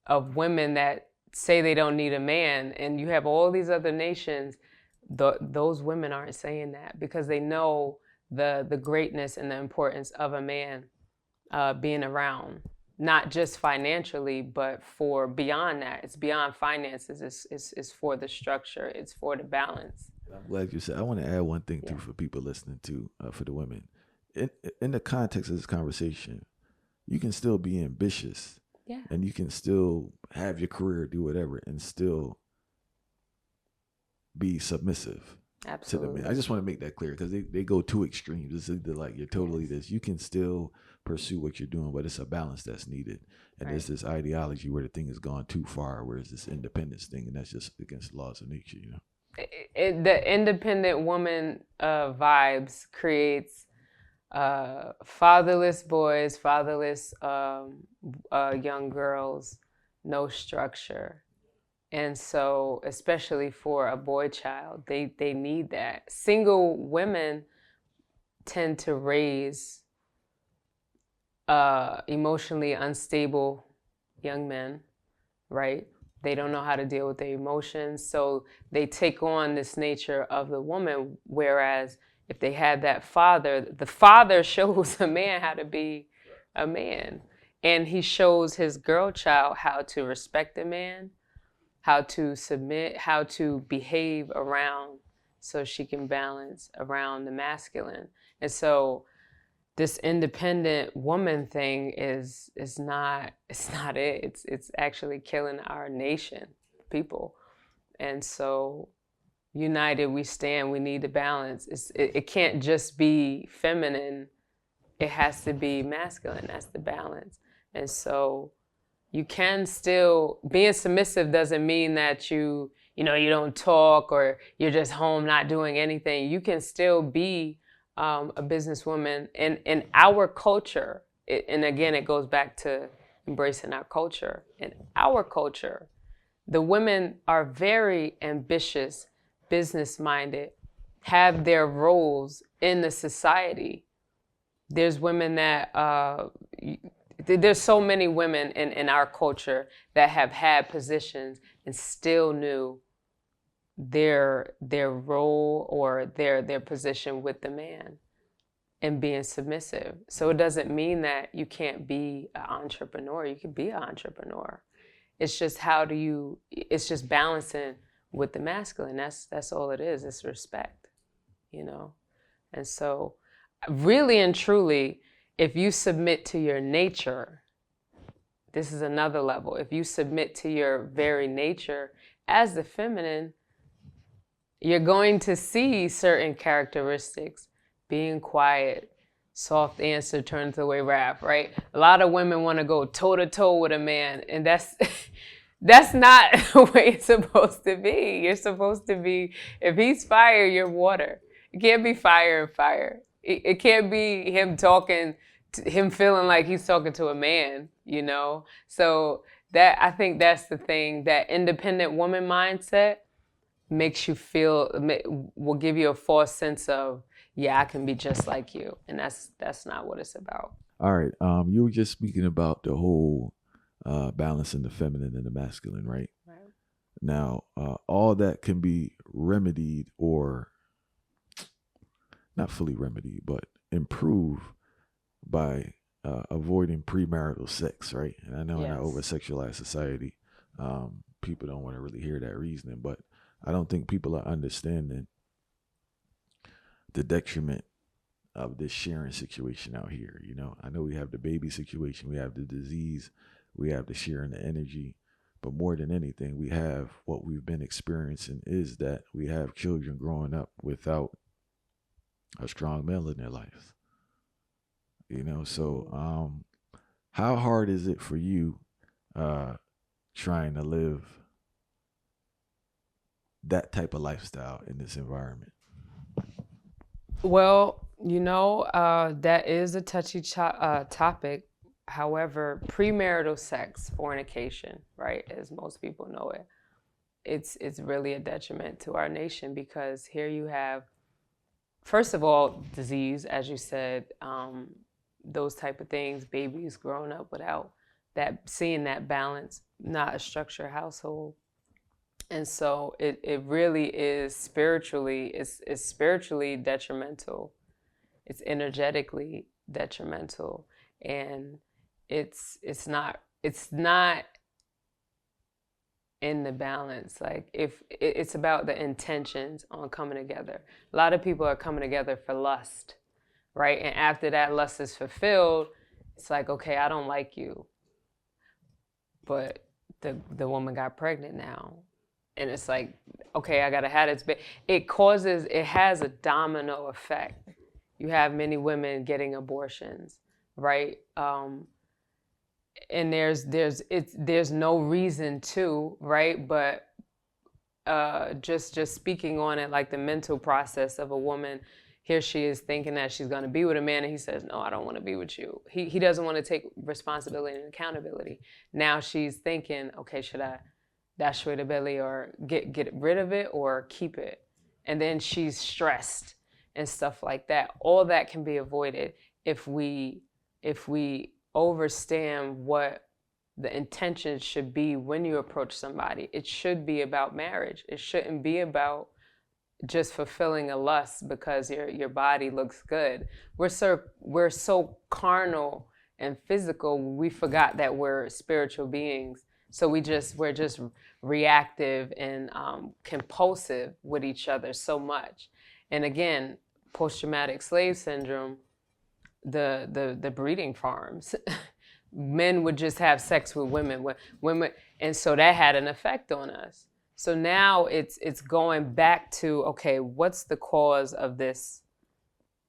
of women that say they don't need a man. And you have all these other nations, those women aren't saying that because they know the greatness and the importance of a man being around, not just financially, but for beyond that. It's beyond finances. It's for the structure. It's for the balance. I'm glad you said. I want to add one thing too for people listening to, for the women. In the context of this conversation, you can still be ambitious, and you can still have your career, do whatever, and still be submissive. Absolutely. To the men. I just want to make that clear, because they go two extremes. It's either like you're totally this. You can still pursue what you're doing, but it's a balance that's needed. And there's this ideology where the thing has gone too far, where it's this independence thing, and that's just against the laws of nature, you know. The independent woman vibes creates fatherless boys, fatherless young girls, no structure. And so, especially for a boy child, they need that. Single women tend to raise emotionally unstable young men, right? They don't know how to deal with their emotions. So they take on this nature of the woman, whereas if they had that father, the father shows a man how to be a man. And he shows his girl child how to respect a man, how to submit, how to behave around, so she can balance around the masculine. And so this independent woman thing is not it. It's actually killing our nation, people. And so united we stand. We need the balance. It can't just be feminine. It has to be masculine. That's the balance. And so you can still, being submissive doesn't mean that you don't talk or you're just home not doing anything. You can still be a businesswoman in our culture. And again, it goes back to embracing our culture. In our culture, the women are very ambitious, business-minded, have their roles in the society. There's women that, there's so many women in our culture that have had positions and still knew their role or their position with the man and being submissive. So it doesn't mean that you can't be an entrepreneur. You can be an entrepreneur. It's just it's just balancing with the masculine. That's all it is. It's respect, you know? And so really and truly, if you submit to your nature, this is another level. If you submit to your very nature as the feminine, you're going to see certain characteristics. Being quiet, soft answer turns away wrath, right? A lot of women want to go toe to toe with a man, and that's not the way it's supposed to be. You're supposed to be, if he's fire, you're water. It can't be fire and fire. It can't be him feeling like he's talking to a man, you know? So I think that's the thing, that independent woman mindset will give you a false sense of, I can be just like you. And that's not what it's about. All right. You were just speaking about the whole balancing the feminine and the masculine, right? Right. Now, all that can be remedied, or not fully remedied, but improved by avoiding premarital sex, right? And I know in our over-sexualized society, people don't want to really hear that reasoning, but I don't think people are understanding the detriment of this sharing situation out here. You know, I know we have the baby situation, we have the disease, we have the sharing the energy, but more than anything, we have what we've been experiencing is that we have children growing up without a strong male in their lives. You know, so how hard is it for you trying to live that type of lifestyle in this environment? Well, that is a touchy topic. However, premarital sex, fornication, right, as most people know it, it's really a detriment to our nation, because here you have, first of all, disease, as you said, those type of things, babies growing up without seeing that balance, not a structured household. And so it really is spiritually, it's spiritually detrimental. it's energetically detrimental, and it's not in the balance. Like, if it's about the intentions on coming together. A lot of people are coming together for lust, right? And after that lust is fulfilled, it's like, okay, I don't like you, but the woman got pregnant now, and it's like, okay, I gotta have this. But it has a domino effect. You have many women getting abortions, right? And there's no reason to, right? But just speaking on it, like the mental process of a woman, here she is thinking that she's going to be with a man, and he says, no, I don't want to be with you. He doesn't want to take responsibility and accountability. Now she's thinking, okay, should I dash away the belly, or get rid of it, or keep it? And then she's stressed and stuff like that. All that can be avoided if we understand what the intention should be when you approach somebody. It should be about marriage. It shouldn't be about just fulfilling a lust because your body looks good. We're so carnal and physical. We forgot that we're spiritual beings. So we're just reactive and compulsive with each other so much. And again, post-traumatic slave syndrome, the breeding farms. Men would just have sex with women, and so that had an effect on us. So now it's going back to, okay, what's the cause of this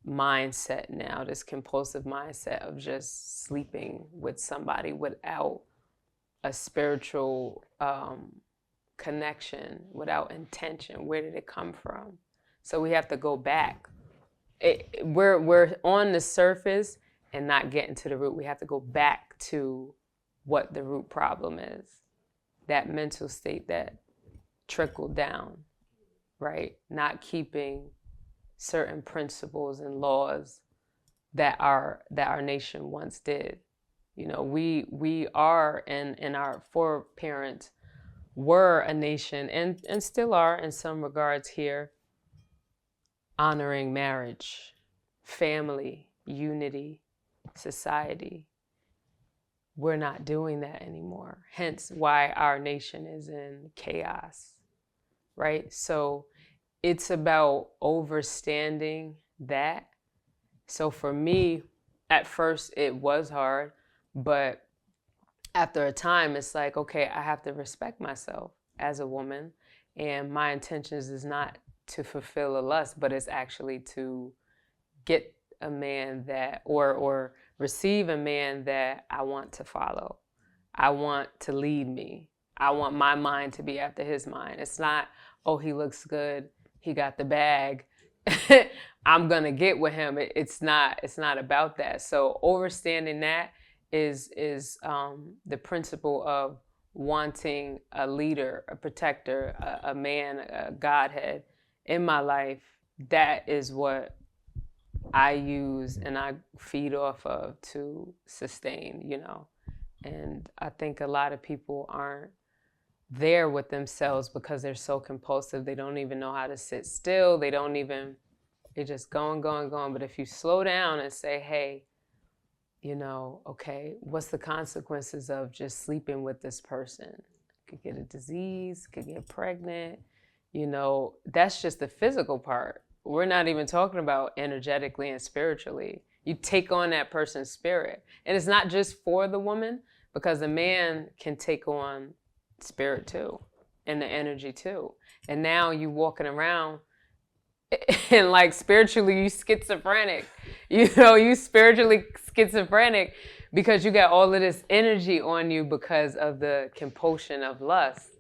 mindset now, this compulsive mindset of just sleeping with somebody without a spiritual connection, without intention? Where did it come from? So we have to go back. We're on the surface and not getting to the root. We have to go back to what the root problem is. That mental state that trickled down, right? Not keeping certain principles and laws that our nation once did. You know, we are, and our foreparents were a nation, and still are in some regards here, honoring marriage, family, unity, society. We're not doing that anymore. Hence why our nation is in chaos, right? So it's about understanding that. So for me, at first it was hard, but after a time, it's like, okay, I have to respect myself as a woman, and my intentions is not to fulfill a lust, but it's actually to get a man that, or receive a man that I want to follow. I want to lead me. I want my mind to be after his mind. It's not, oh, he looks good, he got the bag, I'm gonna get with him. It's not about that. So understanding that is the principle of wanting a leader, a protector, a man, a Godhead in my life. That is what I use and I feed off of to sustain, you know. And I think a lot of people aren't there with themselves because they're so compulsive. They don't even know how to sit still. They're just going. But if you slow down and say, hey, you know, okay, what's the consequences of just sleeping with this person? Could get a disease, could get pregnant, you know, that's just the physical part. We're not even talking about energetically and spiritually. You take on that person's spirit. And it's not just for the woman, because the man can take on spirit too, and the energy too. And now you walking around and like spiritually you schizophrenic. You know, you spiritually schizophrenic because you got all of this energy on you because of the compulsion of lust.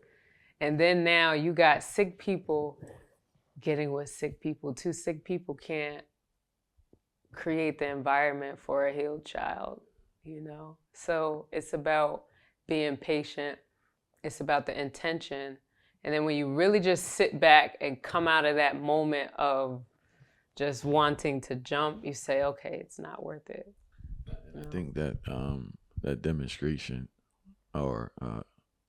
And then now you got sick people getting with sick people. Two sick people can't create the environment for a healed child, you know? So it's about being patient. It's about the intention. And then when you really just sit back and come out of that moment of just wanting to jump, you say, okay, it's not worth it. I think that that demonstration or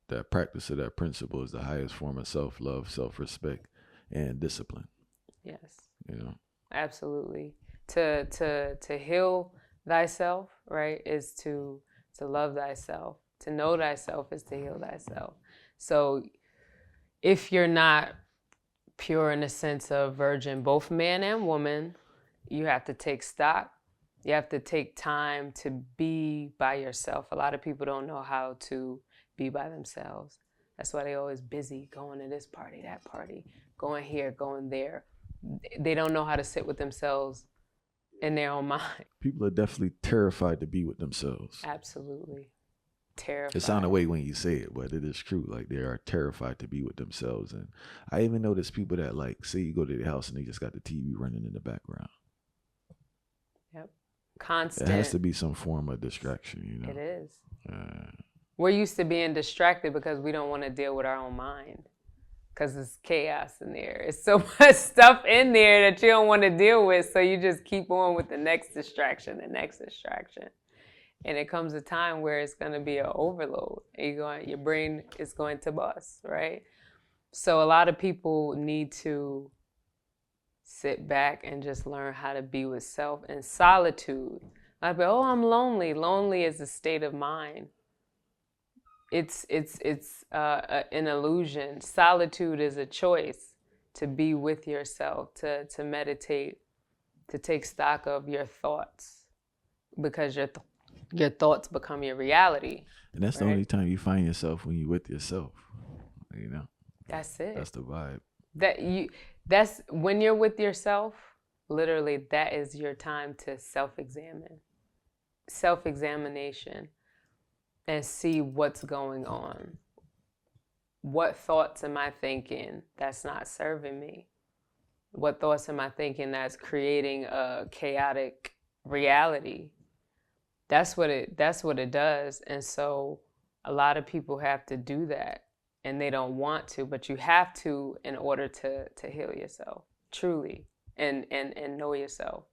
that practice of that principle is the highest form of self-love, self-respect, and discipline. Yes. You know? Absolutely. To heal thyself, right, is to love thyself. To know thyself is to heal thyself. So if you're not pure in the sense of virgin, both man and woman, you have to take stock. You have to take time to be by yourself. A lot of people don't know how to be by themselves. That's why they always busy going to this party, that party, going here, going there. They don't know how to sit with themselves in their own mind. People are definitely terrified to be with themselves. Absolutely. Terrified. It sounds away when you say it, but it is true. Like, they are terrified to be with themselves. And I even notice people that, like, say you go to their house and they just got the TV running in the background. Yep. Constant. It has to be some form of distraction, you know? It is. We're used to being distracted because we don't want to deal with our own mind. Because it's chaos in there. It's so much stuff in there that you don't want to deal with. So you just keep on with the next distraction, the next distraction. And it comes a time where it's going to be an overload. Your brain is going to bust, right? So a lot of people need to sit back and just learn how to be with self and solitude. I'd be, I'm lonely. Lonely is a state of mind. It's an illusion. Solitude is a choice to be with yourself, to meditate, to take stock of your thoughts, because your thoughts become your reality. And that's the only time you find yourself, when you're with yourself, you know? That's it. That's the vibe. That's when you're with yourself, literally, that is your time to self-examine. Self-examination. And see what's going on. What thoughts am I thinking that's not serving me? What thoughts am I thinking that's creating a chaotic reality? That's what it does. And so a lot of people have to do that, and they don't want to, but you have to in order to heal yourself, truly, and know yourself,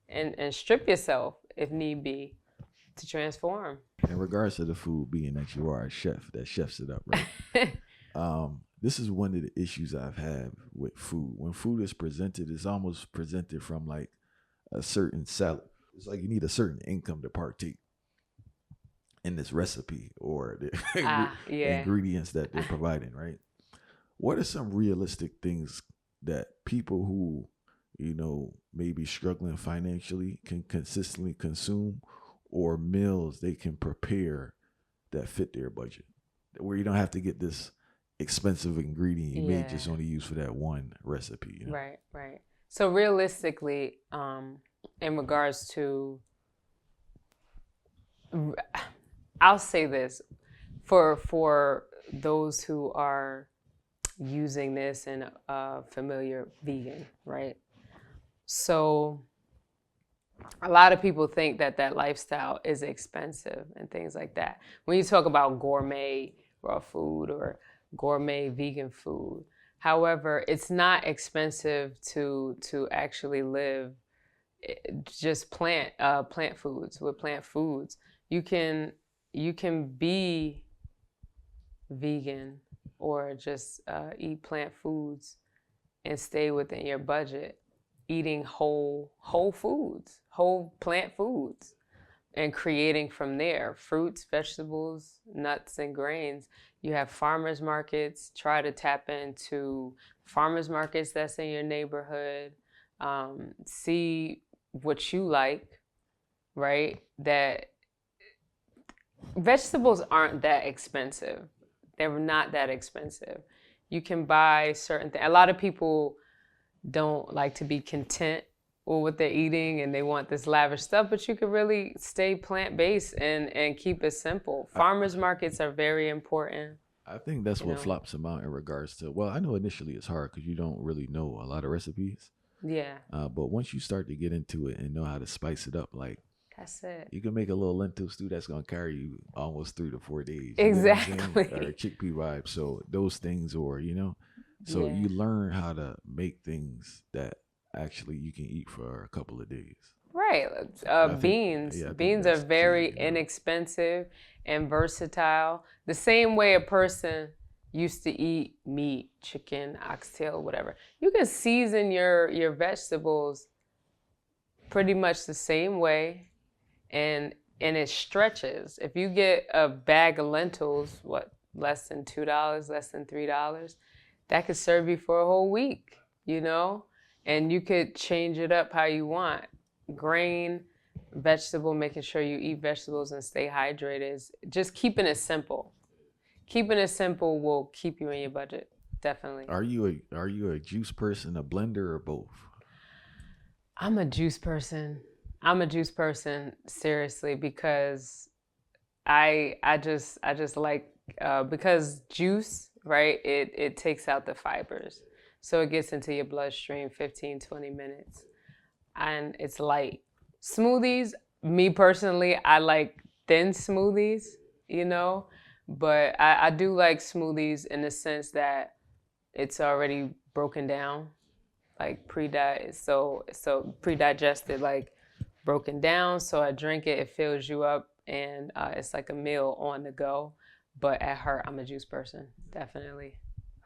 and strip yourself if need be, to transform. In regards to the food, being that you are a chef, that chefs it up, right? This is one of the issues I've had with food. When food is presented, it's almost presented from like a certain salad. It's like you need a certain income to partake in this recipe or the ingredients that they're providing, right? What are some realistic things that people who, may be struggling financially can consistently consume, or meals they can prepare that fit their budget, where you don't have to get this expensive ingredient you may just only use for that one recipe? You know? Right. So realistically, in regards to, I'll say this, for those who are using this in a familiar vegan, right? So a lot of people think that lifestyle is expensive and things like that. When you talk about gourmet raw food or gourmet vegan food, however, it's not expensive to actually live just plant foods. With plant foods, you can be vegan or just eat plant foods and stay within your budget, eating whole foods, whole plant foods, and creating from there fruits, vegetables, nuts, and grains. You have farmers markets. Try to tap into farmers markets that's in your neighborhood. See what you like, right? That vegetables aren't that expensive. They're not that expensive. You can buy certain things. A lot of people don't like to be content with what they're eating, and they want this lavish stuff, but you can really stay plant-based and keep it simple. Farmers markets are very important. I think that's what flops them out in regards to, well, I know initially it's hard because you don't really know a lot of recipes. Yeah. But once you start to get into it and know how to spice it up, like, that's it. You can make a little lentil stew that's going to carry you almost 3 to 4 days. Exactly. Or a chickpea vibe. So those things, or, so you learn how to make things that actually you can eat for a couple of days. Right. Beans. Beans are very inexpensive and versatile. The same way a person used to eat meat, chicken, oxtail, whatever. You can season your vegetables pretty much the same way, and it stretches. If you get a bag of lentils, what, less than $2, less than $3, that could serve you for a whole week, you know? And you could change it up how you want. Grain, vegetable, making sure you eat vegetables and stay hydrated. Just keeping it simple. Keeping it simple will keep you in your budget, definitely. Are you a juice person, a blender, or both? I'm a juice person. I'm a juice person, seriously, because I just like because juice, right? It takes out the fibers, so it gets into your bloodstream 15-20 minutes, and it's light. Smoothies, me personally, I like thin smoothies, you know, but I do like smoothies in the sense that it's already broken down, like pre-digested, like broken down. So I drink it, it fills you up, and it's like a meal on the go. But at heart, I'm a juice person, definitely.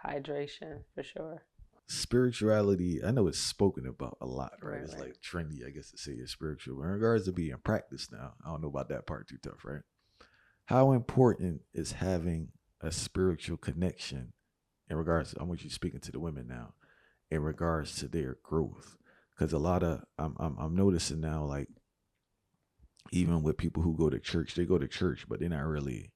Hydration, for sure. Spirituality, I know it's spoken about a lot, right? It's Right. like trendy, I guess, to say it's spiritual. In regards to being practiced now, I don't know about that part too tough, right? How important is having a spiritual connection in regards to, I want you speaking to the women now, in regards to their growth? Because a lot of, I'm noticing now, like, even with people who go to church, they go to church, but they're not really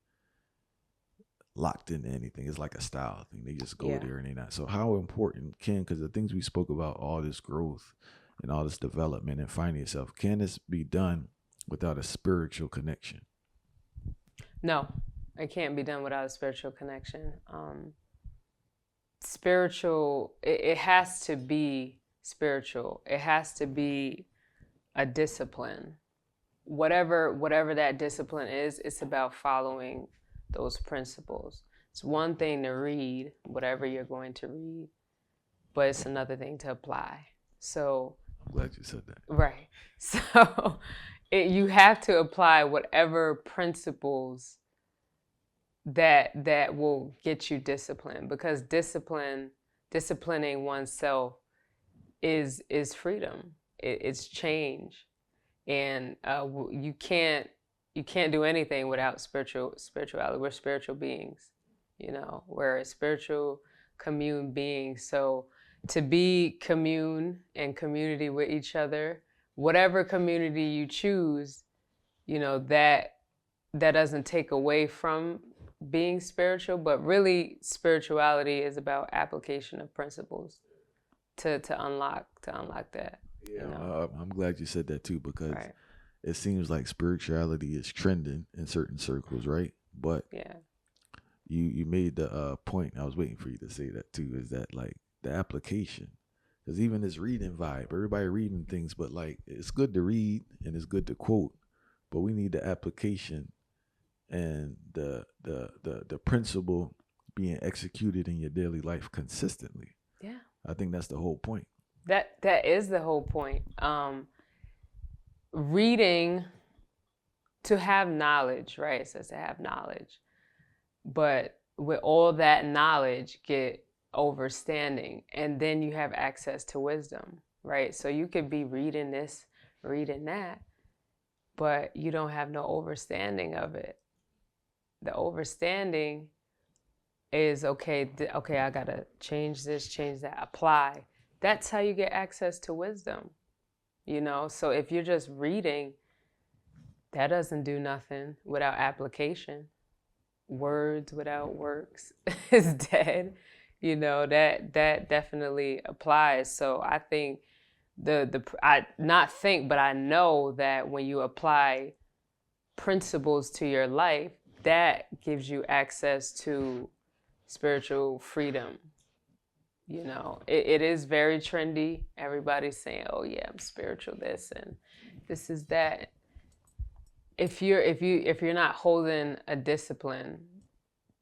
locked into anything. It's like a style thing. They just go there and they're not. So how important because the things we spoke about, all this growth and all this development and finding yourself, can this be done without a spiritual connection? No, it can't be done without a spiritual connection. Spiritual, it has to be spiritual. It has to be a discipline. Whatever that discipline is, it's about following those principles. It's one thing to read whatever you're going to read, but it's another thing to apply. So I'm glad you said that. Right. So you have to apply whatever principles that will get you disciplined, because disciplining oneself is freedom. It's change, and you can't do anything without spirituality. We're spiritual beings, you know. We're a spiritual commune beings. So to be commune and community with each other, whatever community you choose, you know, that doesn't take away from being spiritual, but really spirituality is about application of principles to unlock that. Yeah, you know? I'm glad you said that too, because Right. it seems like spirituality is trending in certain circles, right? But Yeah. you made the point. I was waiting for you to say that too. Is that like the application? Because even this reading vibe, everybody reading things, but like it's good to read and it's good to quote, but we need the application and the principle being executed in your daily life consistently. Yeah. I think that's the whole point. That is the whole point. Reading to have knowledge, right? It says to have knowledge. But with all that knowledge, get understanding, and then you have access to wisdom, right? So you could be reading this, reading that, but you don't have no understanding of it. The understanding is okay, I gotta change this, change that, apply. That's how you get access to wisdom, you know? So if you're just reading, that doesn't do nothing without application. Words without works is dead. You know, that definitely applies. So I think I know that when you apply principles to your life, that gives you access to spiritual freedom. You know, it is very trendy. Everybody's saying, "Oh yeah, I'm spiritual this and this is that." If you're not holding a discipline,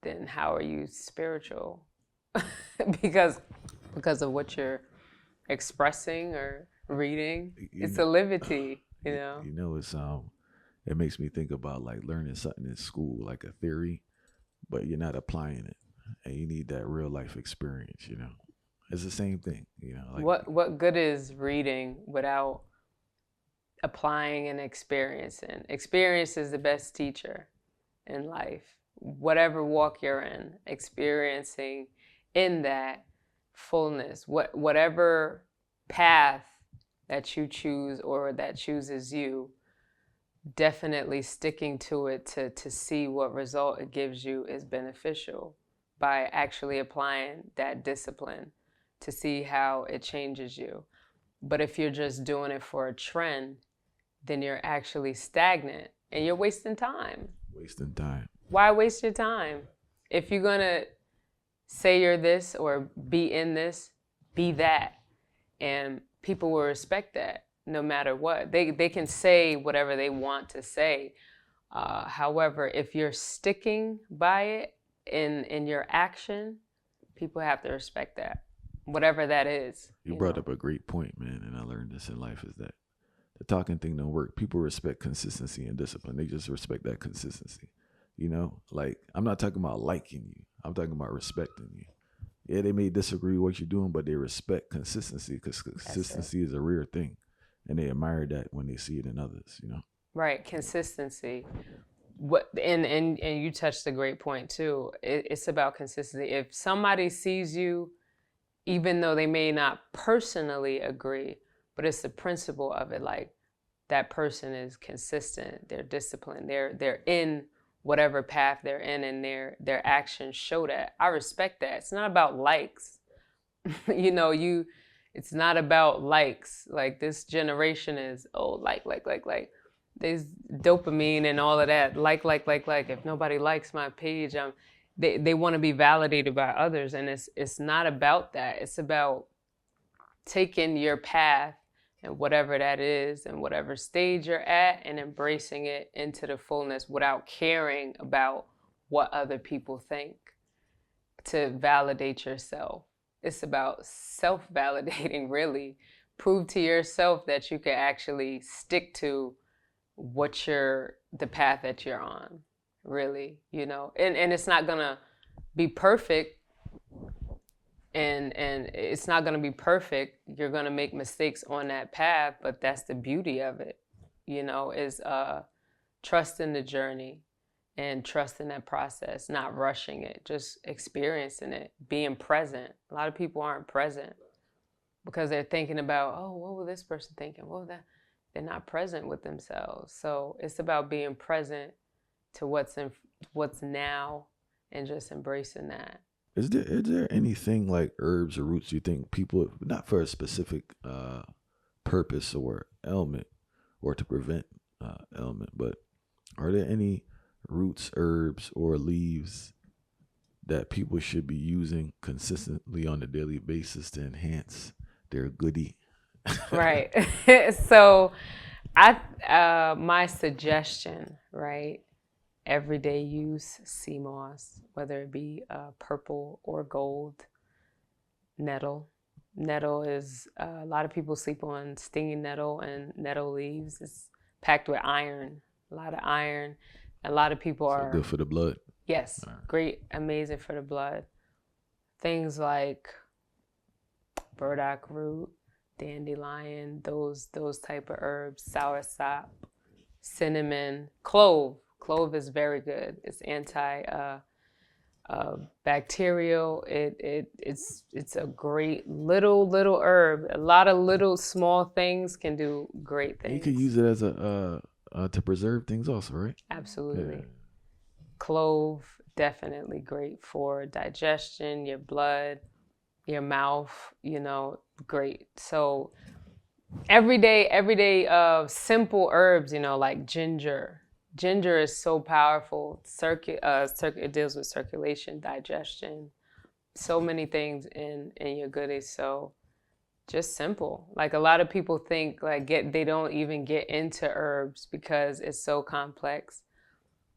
then how are you spiritual? because of what you're expressing or reading. It's a livity, you know. You know, it's it makes me think about like learning something in school, like a theory, but you're not applying it, and you need that real life experience. You know, it's the same thing. You know, like what good is reading without applying and experiencing. Experience is the best teacher in life. Whatever walk you're in, experiencing in that fullness, whatever path that you choose or that chooses you, definitely sticking to it to see what result it gives you is beneficial by actually applying that discipline to see how it changes you. But if you're just doing it for a trend, then you're actually stagnant and you're wasting time. Wasting time. Why waste your time? If you're going to say you're this or be in this, be that. And people will respect that no matter what. They can say whatever they want to say. However, if you're sticking by it in your action, people have to respect that, whatever that is. You brought up a great point, man, and I learned this in life is that the talking thing don't work. People respect consistency and discipline. They just respect that consistency. You know, like, I'm not talking about liking you. I'm talking about respecting you. Yeah, they may disagree with what you're doing, but they respect consistency because consistency is a rare thing. And they admire that when they see it in others, you know? Right, consistency. And you touched a great point too. It's about consistency. If somebody sees you, even though they may not personally agree, but it's the principle of it, like that person is consistent, they're disciplined, they're in whatever path they're in, and their actions show that. I respect that. It's not about likes. It's not about likes. Like, this generation is, like. There's dopamine and all of that. Like. If nobody likes my page, they want to be validated by others. And it's not about that. It's about taking your path and whatever that is and whatever stage you're at and embracing it into the fullness without caring about what other people think to validate yourself. It's about self-validating, really. Prove to yourself that you can actually stick to the path that you're on, really, and it's not gonna be perfect. And it's not going to be perfect. You're going to make mistakes on that path, but that's the beauty of it, is trusting the journey and trusting that process, not rushing it, just experiencing it, being present. A lot of people aren't present because they're thinking about, oh, what will this person think? And what will that? They're not present with themselves. So it's about being present to what's now and just embracing that. Is there anything like herbs or roots you think people, not for a specific purpose or ailment or to prevent ailment, but are there any roots, herbs, or leaves that people should be using consistently on a daily basis to enhance their goodie? Right. So my suggestion, right? Everyday use, sea moss, whether it be purple or gold. Nettle. Nettle is, a lot of people sleep on stinging nettle and nettle leaves. It's packed with iron, a lot of iron. A lot of people are good for the blood. Yes, great, amazing for the blood. Things like burdock root, dandelion, those type of herbs, soursop, cinnamon, clove. Clove is very good. It's anti-bacterial. It's a great little herb. A lot of little small things can do great things. You could use it as to preserve things also, right? Absolutely. Yeah. Clove, definitely great for digestion, your blood, your mouth, great. So everyday simple herbs, like ginger. Ginger is so powerful. It deals with circulation, digestion, so many things in your goodies. So just simple. Like, a lot of people think they don't even get into herbs because it's so complex.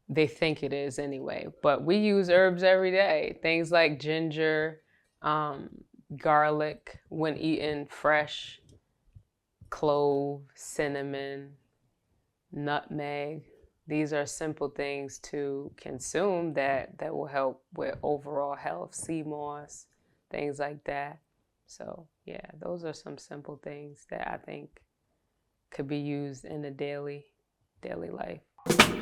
They think it is anyway. But we use herbs every day. Things like ginger, garlic when eaten fresh, clove, cinnamon, nutmeg. These are simple things to consume that will help with overall health. Sea moss, things like that. So yeah, those are some simple things that I think could be used in the daily life.